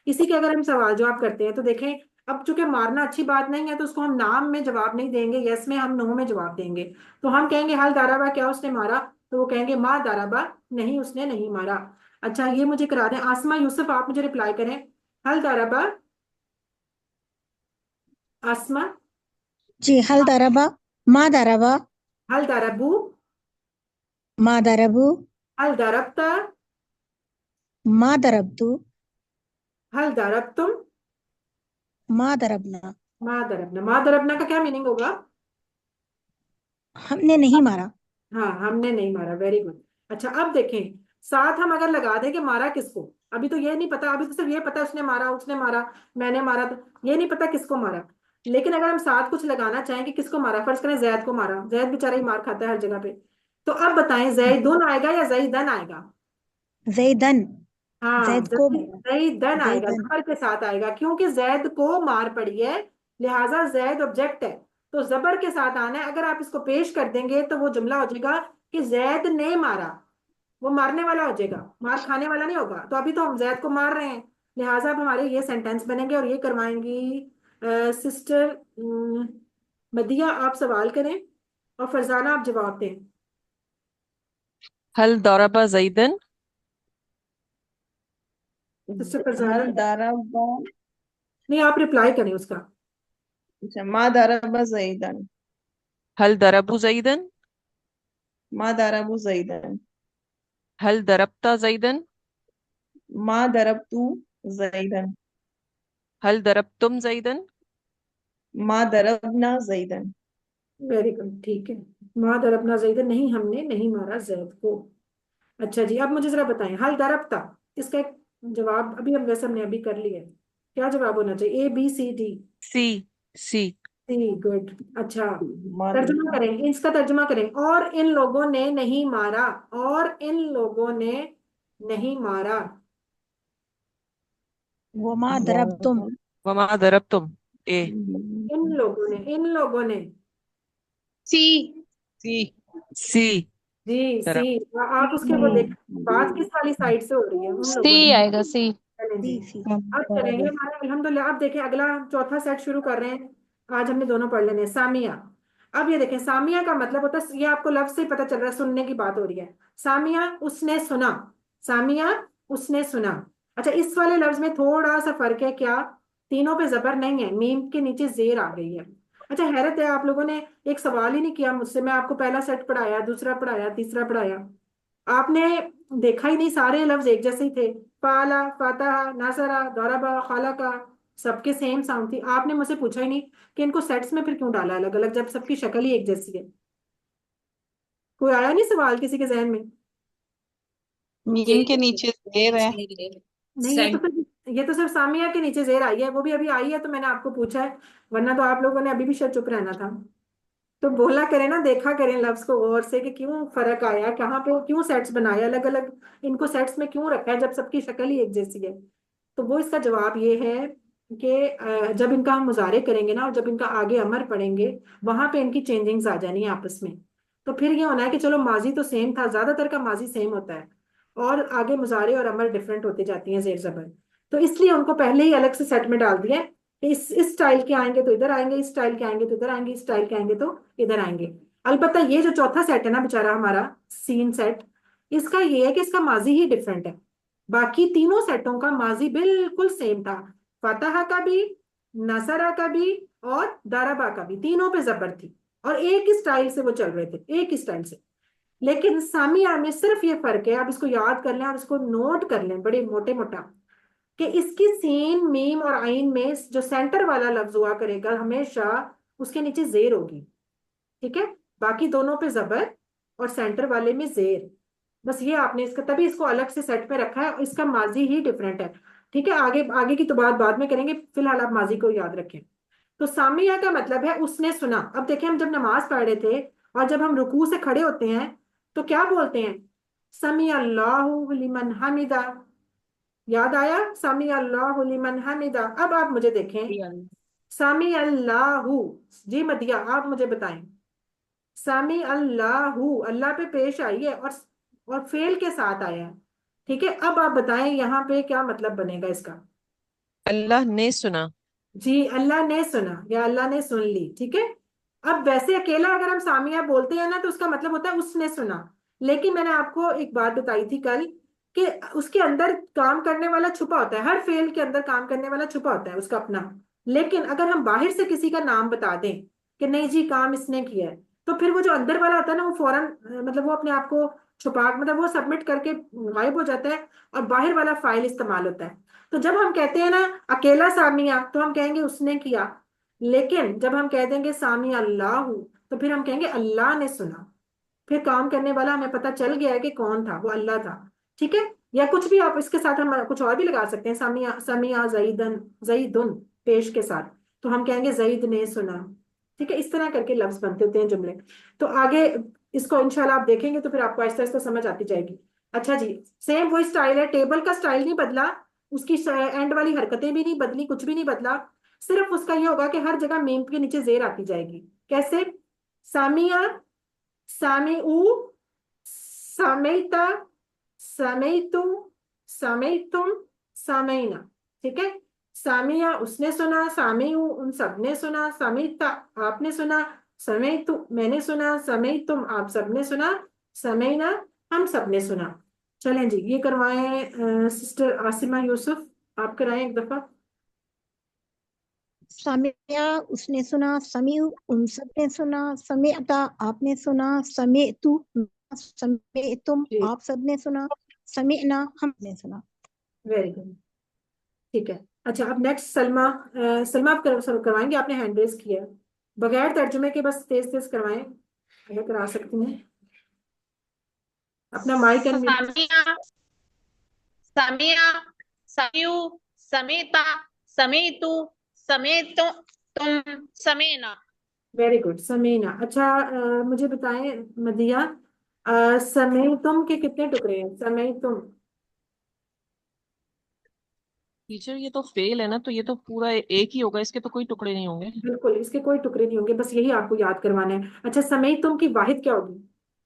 [SPEAKER 1] اسی کے اگر ہم سوال جواب کرتے ہیں تو دیکھیں, اب چونکہ مارنا اچھی بات نہیں ہے تو اس کو ہم نام میں جواب نہیں دیں گے, یس میں ہم نو میں جواب دیں گے. تو ہم کہیں گے حل دارابا, کیا اس نے مارا؟ تو وہ کہیں گے ما دارابا, نہیں اس نے نہیں مارا. اچھا, یہ مجھے کرا دیں. آسما یوسف, آپ مجھے رپلائی کریں. حل دارابا. آسما.
[SPEAKER 4] جی هل ضرب ما ضرب
[SPEAKER 1] حل داربو.
[SPEAKER 4] ما ضربوا
[SPEAKER 1] حل داربتا.
[SPEAKER 4] ما ضربت
[SPEAKER 1] حل داربتم.
[SPEAKER 4] ما ضربنا
[SPEAKER 1] ما دربنا. ما دربنا کا کیا میننگ ہوگا؟
[SPEAKER 4] ہم نے نہیں مارا.
[SPEAKER 1] ہاں, ہم نے نہیں مارا. Very good. اچھا, اب دیکھیں, ساتھ ہم اگر لگا دیں کہ مارا کس کو, ابھی تو یہ نہیں پتا, ابھی تو صرف یہ پتا اس نے مارا, اس نے مارا, میں نے مارا, تو یہ نہیں پتا کس کو مارا. لیکن اگر ہم ساتھ کچھ لگانا چاہیں کہ کس کو مارا, فرض کریں زید کو مارا, زید بیچارہ ہی مار کھاتا ہے ہر جگہ پہ, تو اب بتائیں زیدن آئے گا یا زیدن آئے گا؟
[SPEAKER 4] زیدن
[SPEAKER 1] ہاں,
[SPEAKER 4] زید کو
[SPEAKER 1] زیدن آئے گا,
[SPEAKER 4] زیدن
[SPEAKER 1] زبر کے ساتھ آئے گا, کیونکہ زید کو مار پڑی ہے, لہٰذا زید آبجیکٹ ہے, تو زبر کے ساتھ آنا ہے. اگر آپ اس کو پیش کر دیں گے تو وہ جملہ ہو جائے گا کہ زید نے مارا, وہ مارنے والا ہو جائے گا, مار کھانے والا نہیں ہوگا. تو ابھی تو ہم زید کو مار رہے ہیں, لہٰذا اب ہمارے یہ سینٹینس بنیں گے, اور یہ کروائیں گی سسٹر مدیہ. آپ سوال کریں اور فرزانہ آپ جواب دیں.
[SPEAKER 3] هل ضرب زيدا؟
[SPEAKER 1] سسٹر فرزانہ,
[SPEAKER 2] حل ضرب.
[SPEAKER 1] نہیں آپ رپلائی کریں اس کا.
[SPEAKER 2] اچھا, ما ضرب زیدن.
[SPEAKER 3] هل ضربوا زيدا؟
[SPEAKER 2] ما ضرب زیدن.
[SPEAKER 3] هل ضربت زيدا؟
[SPEAKER 2] ما ضربت زیدن.
[SPEAKER 3] هل ضربتم زيدا؟
[SPEAKER 2] ما ضربنا زیدن.
[SPEAKER 1] ویری گڈ, ٹھیک ہے. ما ضربنا زیدن, نہیں ہم نے نہیں مارا زید کو. اچھا جی, اب مجھے ذرا بتائیں, حل ضربتا, اس کا ایک جواب ابھی ہم ویسے ہم نے ابھی کر لیا ہے, کیا جواب ہونا چاہیے؟ اے بی سی ڈی؟
[SPEAKER 3] سی. سی.
[SPEAKER 1] سی. گڈ. اچھا,
[SPEAKER 2] ما
[SPEAKER 1] ترجمہ کریں, اس کا ترجمہ کریں. اور ان لوگوں نے نہیں مارا, اور ان لوگوں نے نہیں مارا.
[SPEAKER 4] وما ضربتم
[SPEAKER 3] وما ضربتم. اے.
[SPEAKER 1] ان لوگوں نے, ان لوگوں نے.
[SPEAKER 7] سی.
[SPEAKER 3] سی. سی.
[SPEAKER 1] جی
[SPEAKER 3] ضرب.
[SPEAKER 1] سی. آپ اس کے وہ دیکھ, بات کس والی سائڈ سے ہو رہی ہے؟ ان لوگوں نے.
[SPEAKER 7] آئے گا سی.
[SPEAKER 1] چلیں جی,
[SPEAKER 4] سی
[SPEAKER 1] اب چلیں گے ہمارے الحمدللہ. اب دیکھیں اگلا چوتھا سیٹ شروع کر رہے ہیں. آج ہم نے دونوں پڑھ لینے. سامیہ. اب یہ دیکھیں, سامیہ کا مطلب ہوتا ہے, یہ آپ کو لفظ سے ہی پتہ چل رہا ہے, سننے کی بات ہو رہی ہے. سامیہ اس نے سنا, سامیہ اس نے سنا. اچھا, اس والے لفظ میں تھوڑا سا فرق ہے. کیا؟ تینوں پہ زبر نہیں ہے, میم کے نیچے زیر آ گئی ہے. اچھا, حیرت ہے, آپ لوگوں نے ایک سوال ہی نہیں کیا مجھ سے. میں آپ کو پہلا سیٹ پڑھایا, دوسرا پڑھایا, تیسرا پڑھایا, آپ نے دیکھا ہی نہیں, سارے لفظ ایک جیسے ہی تھے. فالا, فاتحہ, ناصرہ, ضربہ, خالقہ, سب کے سیم ساؤنڈ تھی. آپ نے مجھ سے پوچھا ہی نہیں کہ ان کو سیٹس میں پھر کیوں ڈالا الگ الگ, جب سب کی شکل ہی ایک جیسی ہے. کوئی آیا نہیں سوال کسی کے ذہن میں؟
[SPEAKER 2] میم کے نیچے زیر ہے.
[SPEAKER 1] نہیں, یہ تو صرف سامیہ کے نیچے زیر آئی ہے, وہ بھی ابھی آئی ہے تو میں نے آپ کو پوچھا ہے, ورنہ تو آپ لوگوں نے ابھی بھی شاید چپ رہنا تھا. تو بولا کریں نا, دیکھا کریں لفظ کو غور سے کہ کیوں فرق آیا, کہاں پہ کیوں سیٹس بنایا الگ الگ, ان کو سیٹس میں کیوں رکھا ہے جب سب کی شکل ہی ایک جیسی ہے. تو وہ اس کا جواب یہ ہے کہ جب ان کا ہم مظاہرے کریں گے نا, اور جب ان کا آگے امر پڑھیں گے, وہاں پہ ان کی چینجنگز آ جانی ہے آپس میں. تو پھر یہ ہونا ہے کہ چلو ماضی تو سیم تھا, زیادہ تر کا ماضی سیم ہوتا ہے, اور آگے مظاہرے اور امر ڈفرینٹ ہوتے جاتی ہیں زیر زبر. تو اس لیے ان کو پہلے ہی الگ سے سیٹ میں ڈال دیا کہ اس اسٹائل کے آئیں گے تو ادھر آئیں گے, اس اسٹائل کے آئیں گے تو ادھر آئیں گے, اس اسٹائل کے آئیں گے تو ادھر آئیں گے. البتہ یہ جو چوتھا سیٹ ہے نا بیچارہ ہمارا سین سیٹ, اس کا یہ ہے کہ اس کا ماضی ہی ڈفرینٹ ہے. باقی تینوں سیٹوں کا ماضی بالکل سیم تھا, فتح کا بھی, نصرہ کا بھی, اور ضربہ کا بھی, تینوں پہ زبر تھی, اور ایک ہی اسٹائل سے وہ چل رہے تھے, ایک ہی اسٹائل سے. لیکن سامیہ میں صرف یہ فرق ہے, آپ اس کو یاد کر لیں اور اس کو نوٹ کر لیں بڑے موٹے موٹا, کہ اس کی سین, میم اور عین میں جو سینٹر والا لفظ ہوا کرے گا ہمیشہ اس کے نیچے زیر ہوگی. ٹھیک ہے, باقی دونوں پہ زبر اور سینٹر والے میں زیر. بس یہ آپ نے اس کا, تبھی اس کو الگ سے سیٹ پہ رکھا ہے, اور اس کا ماضی ہی ڈفرینٹ ہے. ٹھیک ہے, آگے کی تو بات بعد میں کریں گے, فی الحال آپ ماضی کو یاد رکھیں. تو سامیہ کا مطلب ہے اس نے سنا. اب دیکھیں, ہم جب نماز پڑھ رہے تھے اور جب ہم رکوع سے کھڑے ہوتے ہیں تو کیا بولتے ہیں؟ سمیع اللہ لمن حمدہ. یاد آیا؟ سمیع اللہ لمن حمدہ. اب آپ مجھے دیکھیں, سامی اللہ، جی مدیہ آپ مجھے بتائیں، سامی اللہ، اللہ پہ پیش آئی ہے اور فعل کے ساتھ آیا ہے، ٹھیک ہے؟ اب آپ بتائیں یہاں پہ کیا مطلب بنے گا اس کا؟
[SPEAKER 3] اللہ نے سنا.
[SPEAKER 1] جی اللہ نے سنا یا اللہ نے سن لی، ٹھیک ہے؟ اب ویسے اکیلا اگر ہم سامیہ بولتے ہیں نا تو اس کا مطلب ہوتا ہے اس نے سنا، لیکن میں نے آپ کو ایک بات بتائی تھی کل کہ اس کے اندر کام کرنے والا چھپا ہوتا ہے، ہر فعل کے اندر کام کرنے والا چھپا ہوتا ہے اس کا اپنا، لیکن اگر ہم باہر سے کسی کا نام بتا دیں کہ نہیں جی کام اس نے کیا ہے، تو پھر وہ جو اندر والا ہوتا ہے نا وہ فوراً مطلب وہ اپنے آپ کو چھپا مطلب وہ سبمٹ کر کے غائب ہو جاتا ہے اور باہر والا فائل استعمال ہوتا ہے. تو جب ہم کہتے ہیں نا اکیلا سامیہ تو ہم کہیں گے اس نے کیا، لیکن جب ہم کہہ دیں گے سامی اللہ تو پھر ہم کہیں گے اللہ نے سنا، پھر کام کرنے والا ہمیں پتہ چل گیا ہے کہ کون تھا، وہ اللہ تھا، ٹھیک ہے؟ یا کچھ بھی آپ اس کے ساتھ ہم کچھ اور بھی لگا سکتے ہیں، سمیع زیدن پیش کے ساتھ، تو ہم کہیں گے زید نے سنا، ٹھیک ہے؟ اس طرح کر کے لفظ بنتے ہوتے ہیں جملے. تو آگے اس کو انشاءاللہ آپ دیکھیں گے تو پھر آپ کو آہستہ آہستہ سمجھ آتی جائے گی. اچھا جی، سیم وہی سٹائل ہے، ٹیبل کا سٹائل نہیں بدلا، اس کی اینڈ والی حرکتیں بھی نہیں بدلی، کچھ بھی نہیں بدلا، صرف اس کا یہ ہوگا کہ ہر جگہ میم کے نیچے زیر آتی جائے گی. کیسے؟ سامیہ، سامعو، سمیتا، سمیتو، سمیتم، سمینا، ٹھیک ہے؟ سامیہ اس نے سنا، سامعو ان سب نے سنا، سمیتا آپ نے سنا، سمیتو میں نے سنا، سمیتم آپ سب نے سنا، سمینا ہم سب نے سنا. چلیں جی یہ کروائیں سسٹر عاصمہ یوسف، آپ کرائیں ایک دفعہ.
[SPEAKER 4] سمع اس نے سنا، سمیع ان سب نے سنا، سمعتا آپ نے سنا، سمعتو سمعتم
[SPEAKER 1] جی
[SPEAKER 4] آپ سب نے سنا، سمعنا ہم نے سنا.
[SPEAKER 1] ویری گڈ، ٹھیک ہے. اچھا اب نیکسٹ سلمہ، سلمہ آپ کروائیں گے، آپ نے ہینڈ ریز کیا ہے، بغیر ترجمے کے بس تیز تیز کروائیں اگر کرا سکتی ہیں. اپنا mic and mute.
[SPEAKER 5] Samia, Samia, سمیعو، Smita, سمیتو، سمیتو، تم، سمینا.
[SPEAKER 1] Very good, سمینا. اچھا مجھے بتائیں مدیہ، سمیتم کے کتنے ٹکڑے ہیں؟ سمیتم.
[SPEAKER 3] ٹیچر یہ تو فیل ہے نا، تو یہ تو پورا ایک ہی ہوگا، اس کے تو کوئی ٹکڑے نہیں ہوں گے.
[SPEAKER 1] بالکل اس کے کوئی ٹکڑے نہیں ہوں گے، بس یہی آپ کو یاد کروانا ہے. اچھا سمیتم کی واحد کیا ہوگی؟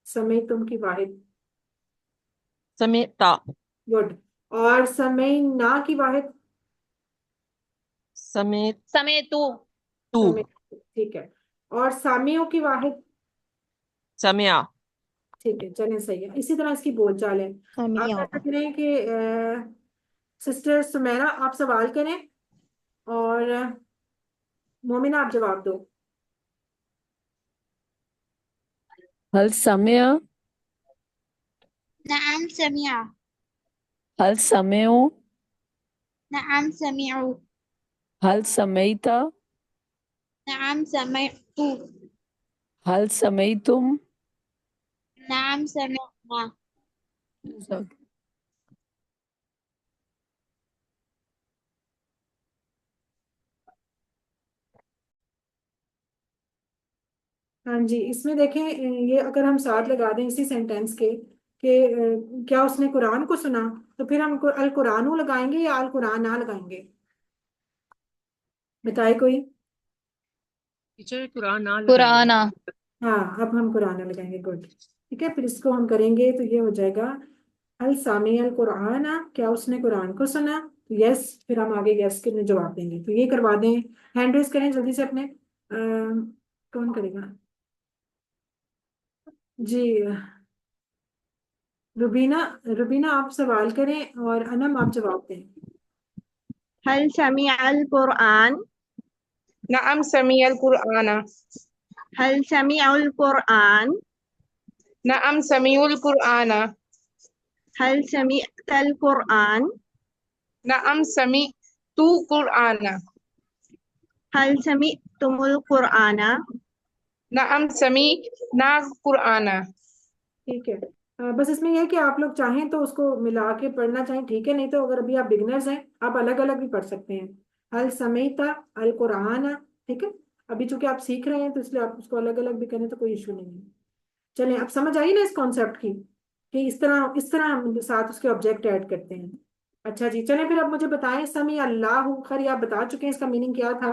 [SPEAKER 1] سمیتم کی واحد.
[SPEAKER 3] سمیتا.
[SPEAKER 1] گڈ. اور سمینا کی واحد؟
[SPEAKER 3] سمیت.
[SPEAKER 5] سمیتو.
[SPEAKER 1] سمیت، ٹھیک ہے. اور سامیوں کی واحد؟
[SPEAKER 3] سمیا.
[SPEAKER 1] ٹھیک ہے چلیں صحیح ہے. اسی طرح اس کی بول چال ہے. آپ
[SPEAKER 4] سمع
[SPEAKER 1] ایسا کریں کہ سسٹر سمیرا آپ سوال کریں اور مومنہ آپ جواب دو.
[SPEAKER 8] هل سمع؟
[SPEAKER 7] نعم سمع.
[SPEAKER 8] هل سمعوا؟
[SPEAKER 7] نعم سمعوا.
[SPEAKER 8] هل سمعت؟
[SPEAKER 7] نعم سمعت.
[SPEAKER 8] هل سمعتم؟
[SPEAKER 7] نعم سمعنا.
[SPEAKER 1] ہاں جی اس میں دیکھیں یہ اگر ہم ساتھ لگا دیں اسی سینٹینس کے کہ کیا اس نے قرآن کو سنا، تو پھر ہم القرآن لگائیں گے یا القرآن لگائیں گے؟ بتائے کوئی.
[SPEAKER 3] ٹیچر قرآن نہ
[SPEAKER 2] قرآن.
[SPEAKER 1] ہاں اب ہم قرآن لگائیں گے. گڈ، ٹھیک ہے. پھر اس کو ہم کریں گے تو یہ ہو جائے گا هل سامع القرآن، کیا اس نے قرآن کو سنا؟ یس، پھر ہم آگے یس کے جواب دیں گے. تو یہ کروا دیں، ہینڈ ریز کریں جلدی سے اپنے. کون کرے گا؟ جی روبینہ، روبینہ آپ سوال کریں اور انم آپ جواب دیں.
[SPEAKER 5] هل سمع القرآن؟
[SPEAKER 9] نعم سمع القرآن.
[SPEAKER 5] هل سمع القرآن؟
[SPEAKER 9] نعم سمع القرآن.
[SPEAKER 5] هل سمعت القرآن؟
[SPEAKER 9] نعم سمعت القرآن.
[SPEAKER 5] هل سمعتم القرآن؟
[SPEAKER 9] نعم سمعنا القرآن.
[SPEAKER 1] ٹھیک ہے. بس اس میں یہ ہے کہ آپ لوگ چاہیں تو اس کو ملا کے پڑھنا چاہیں ٹھیک ہے، نہیں تو اگر ابھی آپ بگنرز ہیں آپ الگ الگ بھی پڑھ سکتے ہیں. هل سمیت القرآن، ٹھیک ہے. ابھی چونکہ آپ سیکھ رہے ہیں تو اس لیے آپ اس کو الگ الگ بھی کریں تو کوئی ایشو نہیں ہے. چلیں اب سمجھ آئی نا اس کانسیپٹ کی کہ اس طرح ہم ساتھ اس کے آبجیکٹ ایڈ کرتے ہیں. اچھا جی چلیں پھر اب مجھے بتائیں سمیع اللہ، خیر آپ بتا چکے ہیں اس کا میننگ کیا تھا.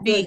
[SPEAKER 1] Good.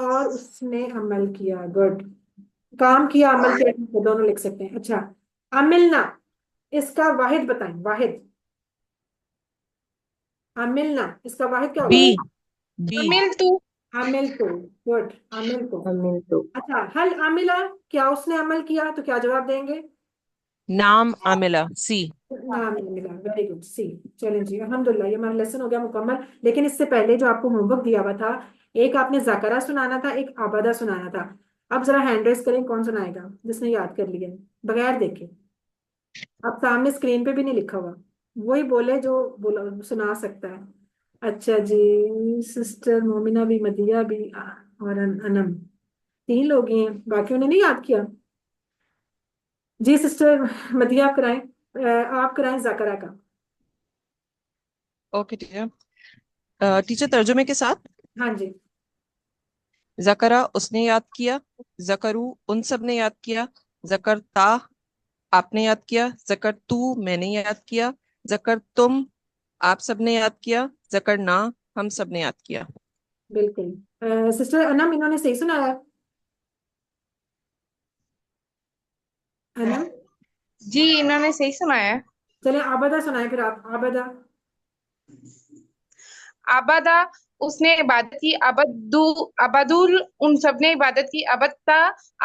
[SPEAKER 1] اور اس نے عمل کیا. گڈ. کام کیا عمل کیا دونوں لکھ سکتے ہیں. اچھا عملنا اس کا واحد بتائیں. واحد عملنا اس کا واحد کیا
[SPEAKER 3] بی
[SPEAKER 1] ہوگا؟
[SPEAKER 3] بی
[SPEAKER 9] عمل تو
[SPEAKER 1] عمل تو. گڈ. عمل تو.
[SPEAKER 5] عمل تو
[SPEAKER 1] اچھا حل عملہ کیا اس نے عمل کیا تو کیا جواب دیں گے؟
[SPEAKER 3] نام عاملہ سی.
[SPEAKER 1] نام ملا. Very good. سی. چلیں جی الحمدللہ یہ ہمارا لیسن ہو گیا مکمل. لیکن اس سے پہلے جو آپ کو ہوم ورک دیا ہوا تھا ایک آپ نے ذاکرہ سنانا تھا ایک آبادہ سنانا تھا. اب ذرا ہینڈ ریس کریں کون سنائے گا جس نے یاد کر لیا بغیر دیکھے. اب سامنے اسکرین پہ بھی نہیں لکھا ہوا وہی بولے جو سنا سکتا ہے. اچھا جی سسٹر مومنہ بھی مدیہ بھی اور انم 3 لوگ ہی ہیں باقیوں نے نہیں یاد کیا. جی سسٹر مدیہ آپ کرائیں. آپ کرائیں ذاکرہ کا.
[SPEAKER 3] Okay teacher. ٹیچر ترجمے کے ساتھ.
[SPEAKER 1] ہاں جی.
[SPEAKER 3] ذکرہ اس نے یاد کیا. ذکرو ان سب نے یاد کیا. ذکرتا آپ نے یاد کیا. ذکر تو میں نے یاد کیا. ذکر تم آپ سب نے یاد کیا. ذکرنا ہم سب نے یاد کیا.
[SPEAKER 1] بالکل. سسٹر انم انہوں نے صحیح سنایا. انم
[SPEAKER 9] جی انہوں نے صحیح سنایا.
[SPEAKER 1] چلیں آبادہ سنائیں پھر آپ. آبادہ.
[SPEAKER 9] آبادہ اس نے عبادت کی. عبدول ان سب نے عبادت کی. عبدتا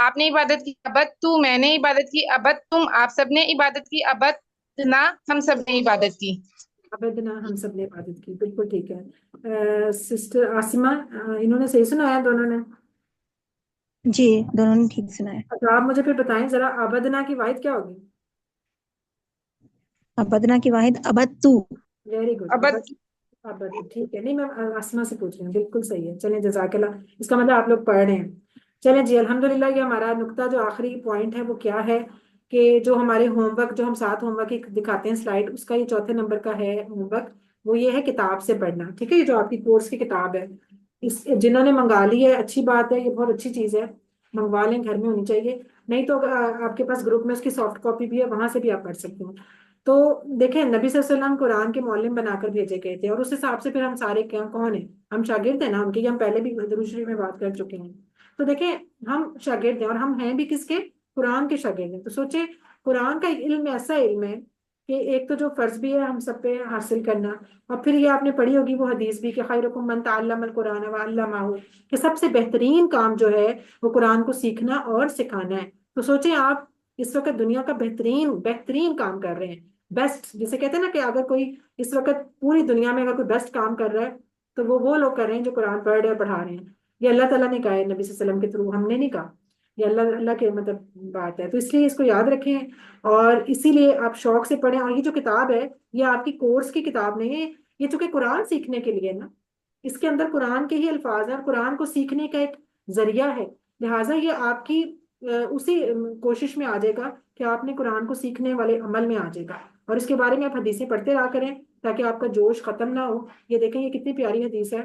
[SPEAKER 9] آپ نے عبادت کی. عبدتو میں نے عبادت کی. عبدتم آپ سب نے عبادت کی. عبدنا ہم سب نے عبادت کی.
[SPEAKER 1] عبدنا ہم سب نے عبادت کی. بالکل ٹھیک ہے. سسٹر عاصمہ انہوں نے صحیح سنایا دونوں نے.
[SPEAKER 4] جی دونوں نے ٹھیک سنا ہے.
[SPEAKER 1] اچھا آپ مجھے پھر بتائیں ذرا عبدنا کی واحد کیا ہوگی؟
[SPEAKER 4] عبدنا کی واحد عبدتو.
[SPEAKER 1] Very good.
[SPEAKER 9] عبد
[SPEAKER 1] عبد ٹھیک ہے. نہیں میں عاصمہ سے پوچھ رہی ہوں. بالکل صحیح ہے. چلیں جزاک اللہ. اس کا مطلب آپ لوگ پڑھ رہے ہیں. چلیں جی الحمدللہ. یہ ہمارا نقطہ جو آخری پوائنٹ ہے وہ کیا ہے کہ جو ہمارے ہوم ورک جو ہم 7 ہوم ورک دکھاتے ہیں سلائڈ اس کا یہ 4تھے نمبر کا ہے ہوم ورک. وہ یہ ہے کتاب سے پڑھنا. ٹھیک ہے یہ جو آپ کی کورس کی کتاب ہے اس جنہوں نے منگا لی ہے اچھی بات ہے. یہ بہت اچھی چیز ہے. منگوا لیں گھر میں ہونی چاہیے. نہیں تو آپ کے پاس گروپ میں اس کی سافٹ کاپی بھی ہے وہاں سے بھی آپ پڑھ سکتے ہیں. تو دیکھیں نبی صلی اللہ علیہ وسلم قرآن کے معلم بنا کر بھیجے گئے تھے اور اس حساب سے پھر ہم سارے کون ہیں ہم شاگرد ہیں نا ان کے. یہ ہم پہلے بھی درود شریف میں بات کر چکے ہیں. تو دیکھیں ہم شاگرد ہیں اور ہم ہیں بھی کس کے؟ قرآن کے شاگرد ہیں. تو سوچیں قرآن کا علم ایسا علم ہے کہ ایک تو جو فرض بھی ہے ہم سب پہ حاصل کرنا اور پھر یہ آپ نے پڑھی ہوگی وہ حدیث بھی کہ خیرکم من تعلم القرآن وعلمہ کہ سب سے بہترین کام جو ہے وہ قرآن کو سیکھنا اور سکھانا ہے. تو سوچیں آپ اس وقت دنیا کا بہترین کام کر رہے ہیں. بیسٹ جسے کہتے ہیں نا کہ اگر کوئی اس وقت پوری دنیا میں اگر کوئی بیسٹ کام کر رہا ہے تو وہ لوگ کر رہے ہیں جو قرآن پڑھ رہے ہیں پڑھا رہے ہیں. یہ اللہ تعالیٰ نے کہا ہے نبی صلی اللہ علیہ وسلم کے تھرو. ہم نے نہیں کہا. یہ اللہ کے مطلب بات ہے. تو اس لیے اس کو یاد رکھیں اور اسی لیے آپ شوق سے پڑھیں. اور یہ جو کتاب ہے یہ آپ کی کورس کی کتاب نہیں ہے. یہ چونکہ قرآن سیکھنے کے لیے نا اس کے اندر قرآن کے ہی الفاظ ہیں اور قرآن کو سیکھنے کا ایک ذریعہ ہے. لہٰذا یہ آپ کی اسی کوشش میں آ جائے گا کہ آپ نے قرآن کو سیکھنے والے عمل میں آ جائے گا. اور اس کے بارے میں آپ حدیثیں پڑھتے رہا کریں تاکہ آپ کا جوش ختم نہ ہو. یہ دیکھیں یہ کتنی پیاری حدیث ہے.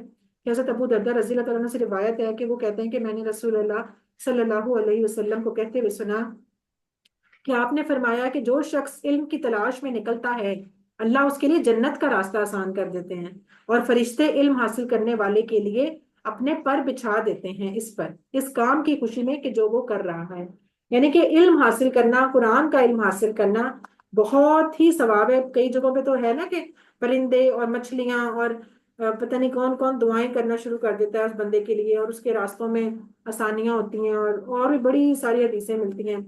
[SPEAKER 1] حضرت ابو دردہ رضی اللہ تعالیٰ عنہ سے روایت ہے کہ وہ کہتے ہیں کہ میں نے رسول اللہ صلی اللہ علیہ وسلم کو کہتے ہوئے سنا کہ آپ نے فرمایا کہ جو شخص علم کی تلاش میں نکلتا ہے اللہ اس کے لیے جنت کا راستہ آسان کر دیتے ہیں اور فرشتے علم حاصل کرنے والے کے لیے اپنے پر بچھا دیتے ہیں اس کام کی خوشی میں کہ جو وہ کر رہا ہے. یعنی کہ علم حاصل کرنا قرآن کا علم حاصل کرنا بہت ہی ثواب ہے. کئی جگہوں پہ تو ہے نا کہ پرندے اور مچھلیاں اور پتہ نہیں کون کون دعائیں کرنا شروع کر دیتا ہے اس بندے کے لیے اور اس کے راستوں میں آسانیاں ہوتی ہیں اور بھی بڑی ساری حدیثیں ملتی ہیں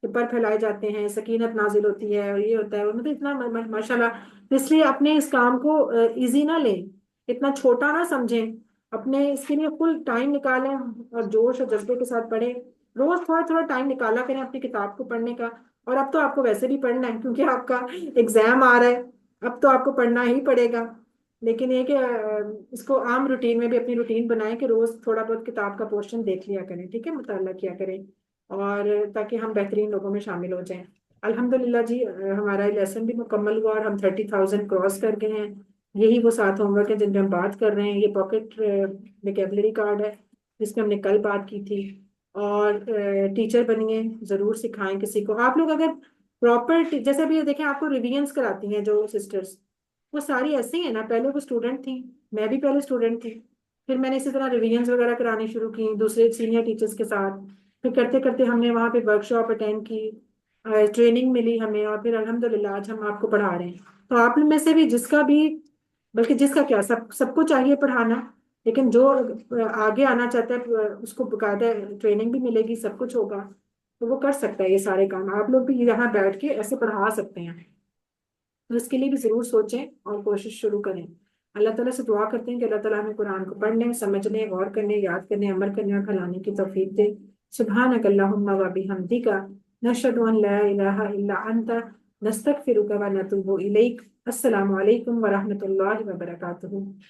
[SPEAKER 1] کہ پر پھیلائے جاتے ہیں سکینت نازل ہوتی ہے اور یہ ہوتا ہے اور مطلب اتنا ماشاءاللہ. اس لیے اپنے اس کام کو ایزی نہ لیں اتنا چھوٹا نہ سمجھیں. اپنے اس کے لیے فل ٹائم نکالیں اور جوش اور جذبے کے ساتھ پڑھیں. روز تھوڑا ٹائم نکالا کریں اپنی کتاب کو پڑھنے کا. اور اب تو آپ کو ویسے بھی پڑھنا ہے کیونکہ آپ کا ایگزام آ رہا ہے. اب تو آپ کو پڑھنا ہی پڑے گا. لیکن یہ کہ اس کو عام روٹین میں بھی اپنی روٹین بنائیں کہ روز تھوڑا بہت کتاب کا پورشن دیکھ لیا کریں. ٹھیک ہے مطالعہ کیا کریں اور تاکہ ہم بہترین لوگوں میں شامل ہو جائیں. الحمدللہ جی ہمارا لیسن بھی مکمل ہوا اور ہم 30,000 کراس کر گئے ہیں. یہی وہ 7 ہوم ورک ہیں جن پہ ہم بات کر رہے ہیں. یہ پاکٹ ویکیبلری کارڈ ہے جس پہ ہم نے کل بات کی تھی. اور ٹیچر بنیے ضرور سکھائیں کسی کو. آپ لوگ اگر پراپر جیسے بھی دیکھیں آپ کو ریویژنس کراتی ہیں جو سسٹرز وہ ساری ایسی ہیں نا. پہلے وہ اسٹوڈنٹ تھی میں بھی پہلے اسٹوڈنٹ تھی پھر میں نے اسی طرح ریویژنز وغیرہ کرانی شروع کی دوسرے سینئر ٹیچرز کے ساتھ. پھر کرتے کرتے ہم نے وہاں پہ ورک شاپ اٹینڈ کی, ٹریننگ ملی ہمیں, اور پھر الحمدللہ آج ہم آپ کو پڑھا رہے ہیں. تو آپ میں سے بھی جس کا بھی, بلکہ جس کا کیا, سب کو چاہیے پڑھانا, لیکن جو آگے آنا چاہتا ہے اس کو باقاعدہ ٹریننگ بھی ملے گی, سب کچھ ہوگا, تو وہ کر سکتا ہے یہ سارے کام. آپ لوگ بھی یہاں بیٹھ کے ایسے پڑھا سکتے ہیں. تو اس کے لیے بھی ضرور سوچیں اور کوشش شروع کریں. اللہ تعالیٰ سے دعا کرتے ہیں کہ اللہ تعالیٰ ہمیں قرآن کو پڑھنے, سمجھنے, غور کرنے, یاد کرنے, عمل کرنے اور پھیلانے کی توفیق دے. سبحانک اللہم و بحمدک نشہد ان لا الہ الا انت نستغفرک و نتوب الیک. السلام علیکم ورحمۃ اللہ وبرکاتہ.